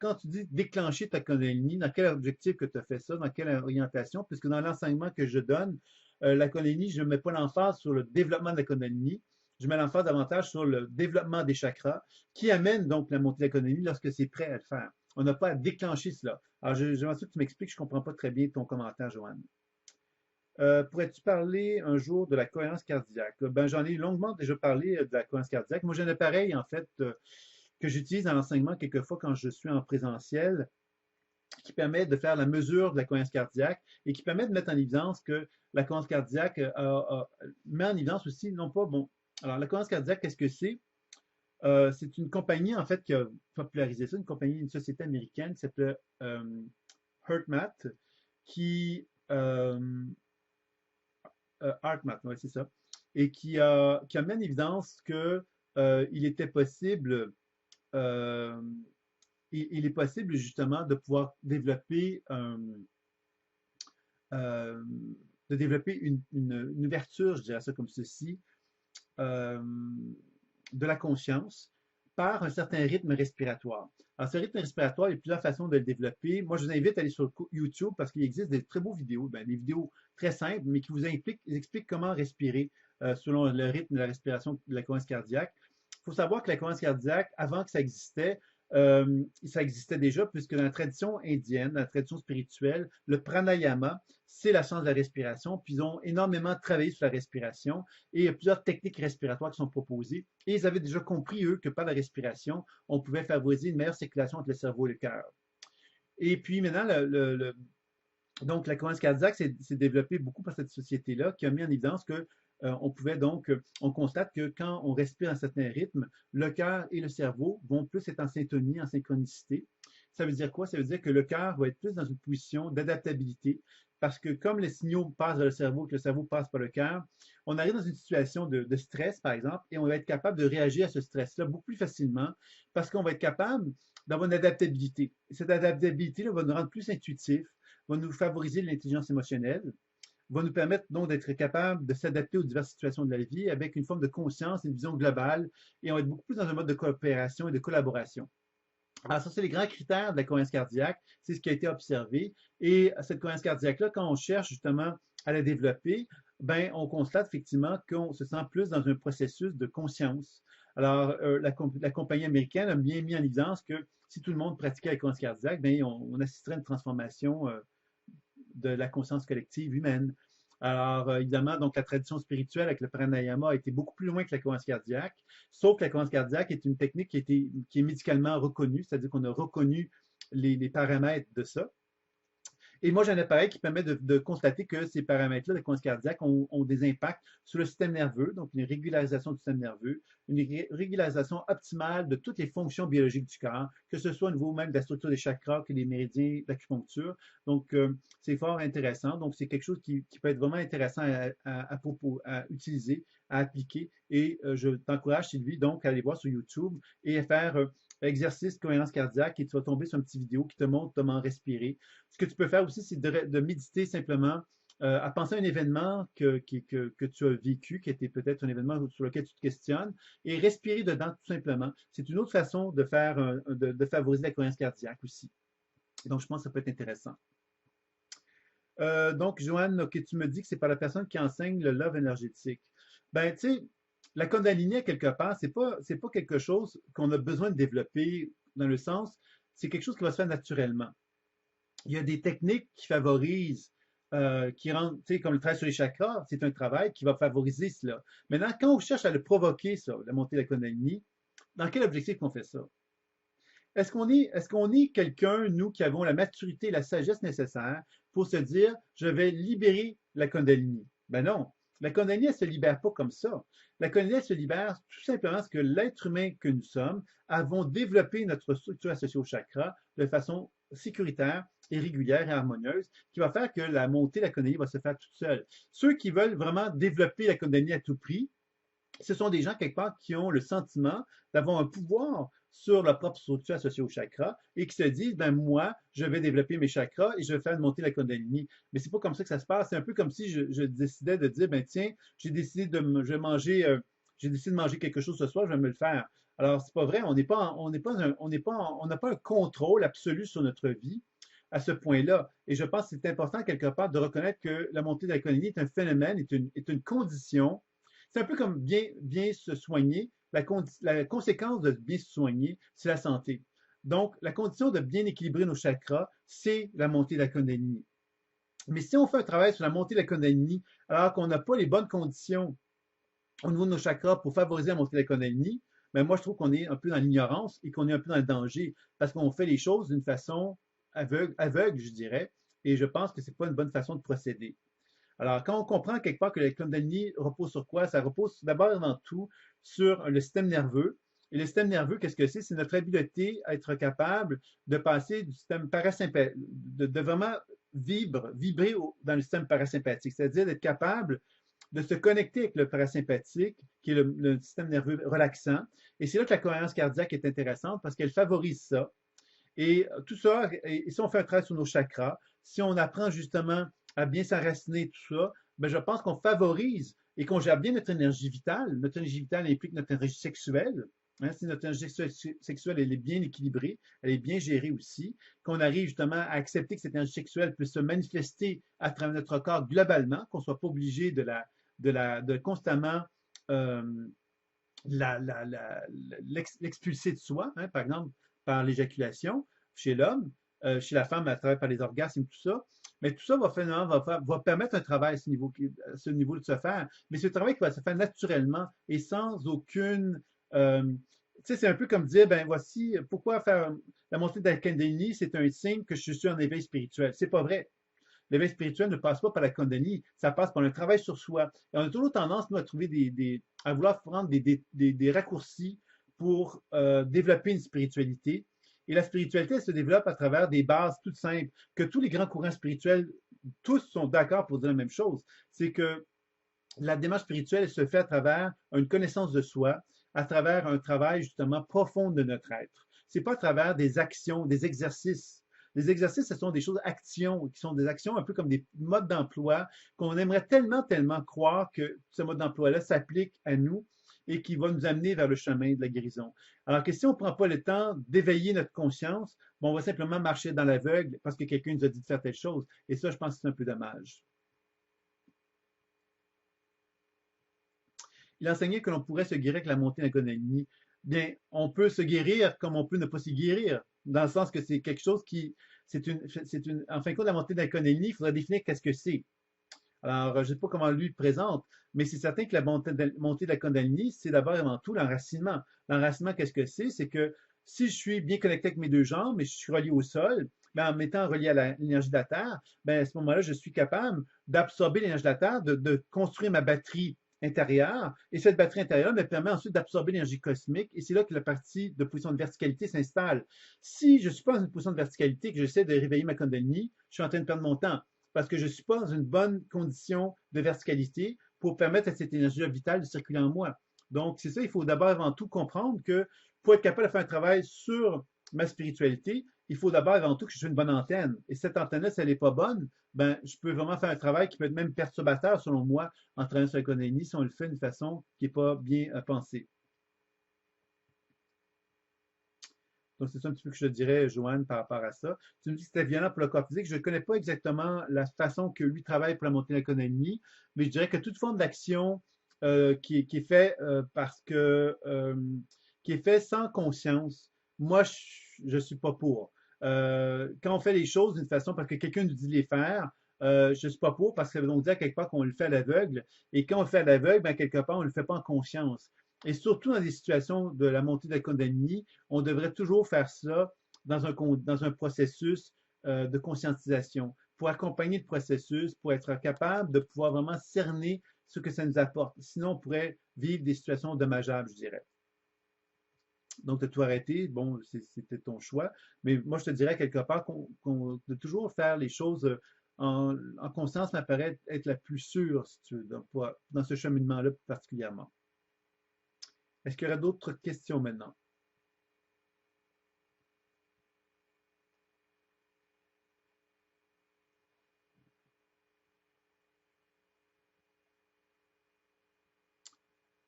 Speaker 1: quand tu dis déclencher ta Kundalini, dans quel objectif que tu as fait ça, dans quelle orientation? Puisque dans l'enseignement que je donne, la Kundalini, je ne mets pas l'emphase sur le développement de la Kundalini, je mets l'emphase davantage sur le développement des chakras, qui amène donc la montée de la Kundalini lorsque c'est prêt à le faire. On n'a pas à déclencher cela. Alors, j'aimerais que tu m'expliques, je ne comprends pas très bien ton commentaire, Joanne. Pourrais-tu parler un jour de la cohérence cardiaque? Ben, j'en ai longuement déjà parlé de la cohérence cardiaque. Moi, j'ai un appareil, en fait, que j'utilise dans l'enseignement quelquefois quand je suis en présentiel, qui permet de faire la mesure de la cohérence cardiaque et qui permet de mettre en évidence que la cohérence cardiaque met en évidence aussi, non pas, bon, alors la cohérence cardiaque, qu'est-ce que c'est? C'est une compagnie, en fait, qui a popularisé ça, une compagnie, une société américaine qui s'appelle HeartMath, qui, HeartMath, ouais, c'est ça, et qui a mis en évidence que il était possible euh, il est possible justement de pouvoir développer, euh, une ouverture, je dirais ça comme ceci, euh, de la conscience par un certain rythme respiratoire. Alors, ce rythme respiratoire, il y a plusieurs façons de le développer. Moi, je vous invite à aller sur YouTube parce qu'il existe des très beaux vidéos, des vidéos très simples, mais qui vous expliquent comment respirer selon le rythme de la respiration de la cohérence cardiaque. Il faut savoir que la cohérence cardiaque, avant que ça existait déjà, puisque dans la tradition indienne, dans la tradition spirituelle, le pranayama, c'est la science de la respiration, puis ils ont énormément travaillé sur la respiration, et il y a plusieurs techniques respiratoires qui sont proposées, et ils avaient déjà compris, eux, que par la respiration, on pouvait favoriser une meilleure circulation entre le cerveau et le cœur. Et puis maintenant, donc la cohérence cardiaque s'est développée beaucoup par cette société-là qui a mis en évidence que on constate que quand on respire à un certain rythme, le cœur et le cerveau vont plus être en syntonie, en synchronicité. Ça veut dire quoi? Ça veut dire que le cœur va être plus dans une position d'adaptabilité parce que comme les signaux passent dans le cerveau, que le cerveau passe par le cœur, on arrive dans une situation de stress, par exemple, et on va être capable de réagir à ce stress-là beaucoup plus facilement parce qu'on va être capable d'avoir une adaptabilité. Et cette adaptabilité-là va nous rendre plus intuitifs, va nous favoriser l'intelligence émotionnelle, va nous permettre donc d'être capable de s'adapter aux diverses situations de la vie avec une forme de conscience, une vision globale, et on va être beaucoup plus dans un mode de coopération et de collaboration. Alors, ça, c'est les grands critères de la cohérence cardiaque. C'est ce qui a été observé. Et cette cohérence cardiaque-là, quand on cherche justement à la développer, ben, on constate effectivement qu'on se sent plus dans un processus de conscience. Alors, la compagnie américaine a bien mis en évidence que si tout le monde pratiquait la cohérence cardiaque, ben, on assisterait à une transformation de la conscience collective humaine. Alors, évidemment, donc la tradition spirituelle avec le pranayama a été beaucoup plus loin que la cohérence cardiaque, sauf que la cohérence cardiaque est une technique qui est médicalement reconnue, c'est-à-dire qu'on a reconnu les paramètres de ça. Et moi, j'ai un appareil qui permet de constater que ces paramètres-là de cohérence cardiaque ont des impacts sur le système nerveux, donc une régularisation du système nerveux, une régularisation optimale de toutes les fonctions biologiques du corps, que ce soit au niveau même de la structure des chakras que des méridiens d'acupuncture. Donc, c'est fort intéressant. Donc, c'est quelque chose qui peut être vraiment intéressant à utiliser, à appliquer. Et je t'encourage, Sylvie, donc, à aller voir sur YouTube et à faire exercice cohérence cardiaque et tu vas tomber sur une petite vidéo qui te montre comment respirer. Ce que tu peux faire aussi, c'est de méditer simplement à penser à un événement que tu as vécu, qui était peut-être un événement sur lequel tu te questionnes, et respirer dedans tout simplement. C'est une autre façon de faire, de favoriser la cohérence cardiaque aussi. Donc, je pense que ça peut être intéressant. Donc, Joanne, ok, tu me dis que c'est pas la personne qui enseigne le love énergétique. Ben, tu sais, la Kundalini, à quelque part, c'est pas quelque chose qu'on a besoin de développer dans le sens, c'est quelque chose qui va se faire naturellement. Il y a des techniques qui favorisent, qui rendent, tu sais, comme le travail sur les chakras, c'est un travail qui va favoriser cela. Maintenant, quand on cherche à le provoquer, ça, la montée de la Kundalini, dans quel objectif on fait ça? Est-ce qu'on est quelqu'un, nous, qui avons la maturité et la sagesse nécessaire pour se dire, je vais libérer la Kundalini? Ben non. La Kundalini, elle ne se libère pas comme ça. La Kundalini, elle se libère tout simplement parce que l'être humain que nous sommes avons développé notre structure associée au chakra de façon sécuritaire et régulière et harmonieuse, qui va faire que la montée de la Kundalini va se faire toute seule. Ceux qui veulent vraiment développer la Kundalini à tout prix, ce sont des gens, quelque part, qui ont le sentiment d'avoir un pouvoir sur leur propre structure associée au chakra et qui se disent, ben moi, je vais développer mes chakras et je vais faire monter la Kundalini. Mais c'est pas comme ça que ça se passe. C'est un peu comme si je décidais de dire, ben tiens, j'ai décidé de manger quelque chose ce soir, je vais me le faire. Alors, c'est pas vrai. On n'a pas un contrôle absolu sur notre vie à ce point-là. Et je pense que c'est important, quelque part, de reconnaître que la montée de la Kundalini est un phénomène, est une condition. C'est un peu comme bien se soigner. La conséquence de bien se soigner, c'est la santé. Donc, la condition de bien équilibrer nos chakras, c'est la montée de la Kundalini. Mais si on fait un travail sur la montée de la Kundalini, alors qu'on n'a pas les bonnes conditions au niveau de nos chakras pour favoriser la montée de la Kundalini, ben moi, je trouve qu'on est un peu dans l'ignorance et qu'on est un peu dans le danger parce qu'on fait les choses d'une façon aveugle, je dirais, et je pense que ce n'est pas une bonne façon de procéder. Alors, quand on comprend quelque part que la Kundalini repose sur quoi? Ça repose d'abord et avant tout sur le système nerveux. Et le système nerveux, qu'est-ce que c'est? C'est notre habileté à être capable de passer du système parasympathique, de vraiment vibrer dans le système parasympathique, c'est-à-dire d'être capable de se connecter avec le parasympathique, qui est le système nerveux relaxant. Et c'est là que la cohérence cardiaque est intéressante parce qu'elle favorise ça. Et tout ça, et si on fait un travail sur nos chakras, si on apprend justement à bien s'enraciner, tout ça, ben je pense qu'on favorise et qu'on gère bien notre énergie vitale. Notre énergie vitale implique notre énergie sexuelle. Hein, si notre énergie sexuelle elle est bien équilibrée, elle est bien gérée aussi, qu'on arrive justement à accepter que cette énergie sexuelle puisse se manifester à travers notre corps globalement, qu'on ne soit pas obligé de constamment euh, l'expulser de soi, hein, par exemple par l'éjaculation chez l'homme, chez la femme à travers par les orgasmes, tout ça. Mais tout ça va permettre un travail à ce niveau de se faire. Mais c'est un travail qui va se faire naturellement et sans aucune. Tu sais, c'est un peu comme dire, ben voici, pourquoi faire la montée de la Kundalini, c'est un signe que je suis en éveil spirituel. C'est pas vrai. L'éveil spirituel ne passe pas par la Kundalini, ça passe par un travail sur soi. Et on a toujours tendance, nous, à trouver à vouloir prendre des raccourcis pour développer une spiritualité. Et la spiritualité, elle se développe à travers des bases toutes simples, que tous les grands courants spirituels, tous sont d'accord pour dire la même chose. C'est que la démarche spirituelle elle se fait à travers une connaissance de soi, à travers un travail justement profond de notre être. C'est pas à travers des actions, des exercices. Les exercices, ce sont des choses actions, qui sont des actions un peu comme des modes d'emploi qu'on aimerait tellement, tellement croire que ce mode d'emploi-là s'applique à nous et qui va nous amener vers le chemin de la guérison. Alors que si on ne prend pas le temps d'éveiller notre conscience, bon, on va simplement marcher dans l'aveugle parce que quelqu'un nous a dit de faire telle chose. Et ça, je pense que c'est un peu dommage. Il enseignait que l'on pourrait se guérir avec la montée d'économie. Bien, on peut se guérir comme on peut ne pas s'y guérir, dans le sens que c'est quelque chose qui, en fin de compte, la montée d'économie, il faudrait définir qu'est-ce que c'est. Alors, je ne sais pas comment lui le présente, mais c'est certain que la montée de la Kundalini, c'est d'abord et avant tout l'enracinement. L'enracinement, qu'est-ce que c'est? C'est que si je suis bien connecté avec mes deux jambes et je suis relié au sol, ben, en m'étant relié à l'énergie de la Terre, ben, à ce moment-là, je suis capable d'absorber l'énergie de la Terre, de construire ma batterie intérieure, et cette batterie intérieure me permet ensuite d'absorber l'énergie cosmique, et c'est là que la partie de position de verticalité s'installe. Si je ne suis pas dans une position de verticalité et que j'essaie de réveiller ma Kundalini, je suis en train de perdre mon temps parce que je ne suis pas dans une bonne condition de verticalité pour permettre à cette énergie vitale de circuler en moi. Donc, c'est ça, il faut d'abord avant tout comprendre que pour être capable de faire un travail sur ma spiritualité, il faut d'abord avant tout que je sois une bonne antenne. Et cette antenne-là, si elle n'est pas bonne, ben, je peux vraiment faire un travail qui peut être même perturbateur, selon moi, en travaillant sur l'économie, si on le fait d'une façon qui n'est pas bien pensée. Donc, c'est ça un petit peu que je te dirais, Joanne, par rapport à ça. Tu me dis que c'était violent pour le corps physique. Je ne connais pas exactement la façon que lui travaille pour la montée de l'économie, mais je dirais que toute forme d'action qui est fait parce que qui est fait sans conscience, moi, je ne suis pas pour. Quand on fait les choses d'une façon parce que quelqu'un nous dit de les faire, je ne suis pas pour parce que ça veut donc dire quelque part qu'on le fait à l'aveugle. Et quand on le fait à l'aveugle, ben, quelque part, on ne le fait pas en conscience. Et surtout dans des situations de la montée de la Kundalini, on devrait toujours faire ça dans un processus de conscientisation pour accompagner le processus, pour être capable de pouvoir vraiment cerner ce que ça nous apporte. Sinon, on pourrait vivre des situations dommageables, je dirais. Donc, de tout arrêter, bon, c'était ton choix. Mais moi, je te dirais quelque part de toujours faire les choses en conscience m'apparaît être la plus sûre, si tu veux, dans ce cheminement-là particulièrement. Est-ce qu'il y aurait d'autres questions maintenant?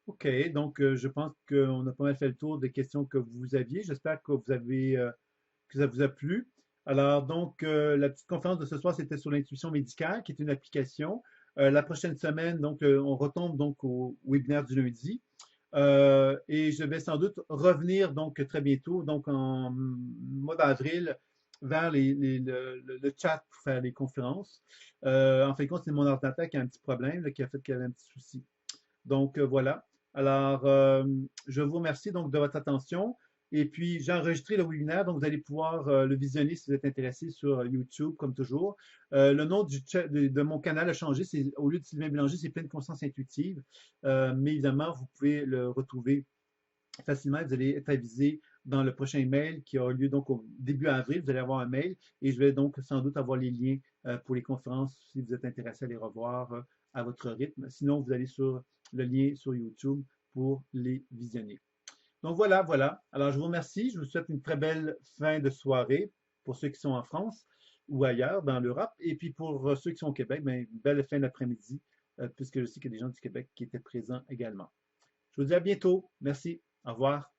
Speaker 1: OK, donc je pense qu'on a pas mal fait le tour des questions que vous aviez. J'espère que que ça vous a plu. Alors, donc, la petite conférence de ce soir, c'était sur l'intuition médicale, qui est une application. La prochaine semaine, donc, on retombe donc au webinaire du lundi. Et je vais sans doute revenir donc très bientôt, donc en mois d'avril, vers le chat pour faire les conférences. En fin de compte, c'est mon ordinateur qui a un petit problème, là, qui a fait qu'il y avait un petit souci. Donc voilà. Alors, je vous remercie donc de votre attention. Et puis, j'ai enregistré le webinaire, donc vous allez pouvoir le visionner si vous êtes intéressé sur YouTube, comme toujours. Le nom de mon canal a changé. Au lieu de Sylvain Bélanger, c'est Pleine Conscience Intuitive. Mais évidemment, vous pouvez le retrouver facilement. Vous allez être avisé dans le prochain mail qui aura lieu donc au début avril. Vous allez avoir un mail et je vais donc sans doute avoir les liens pour les conférences si vous êtes intéressé à les revoir à votre rythme. Sinon, vous allez sur le lien sur YouTube pour les visionner. Donc voilà, voilà. Alors je vous remercie. Je vous souhaite une très belle fin de soirée pour ceux qui sont en France ou ailleurs dans l'Europe. Et puis pour ceux qui sont au Québec, ben, une belle fin d'après-midi, puisque je sais qu'il y a des gens du Québec qui étaient présents également. Je vous dis à bientôt. Merci. Au revoir.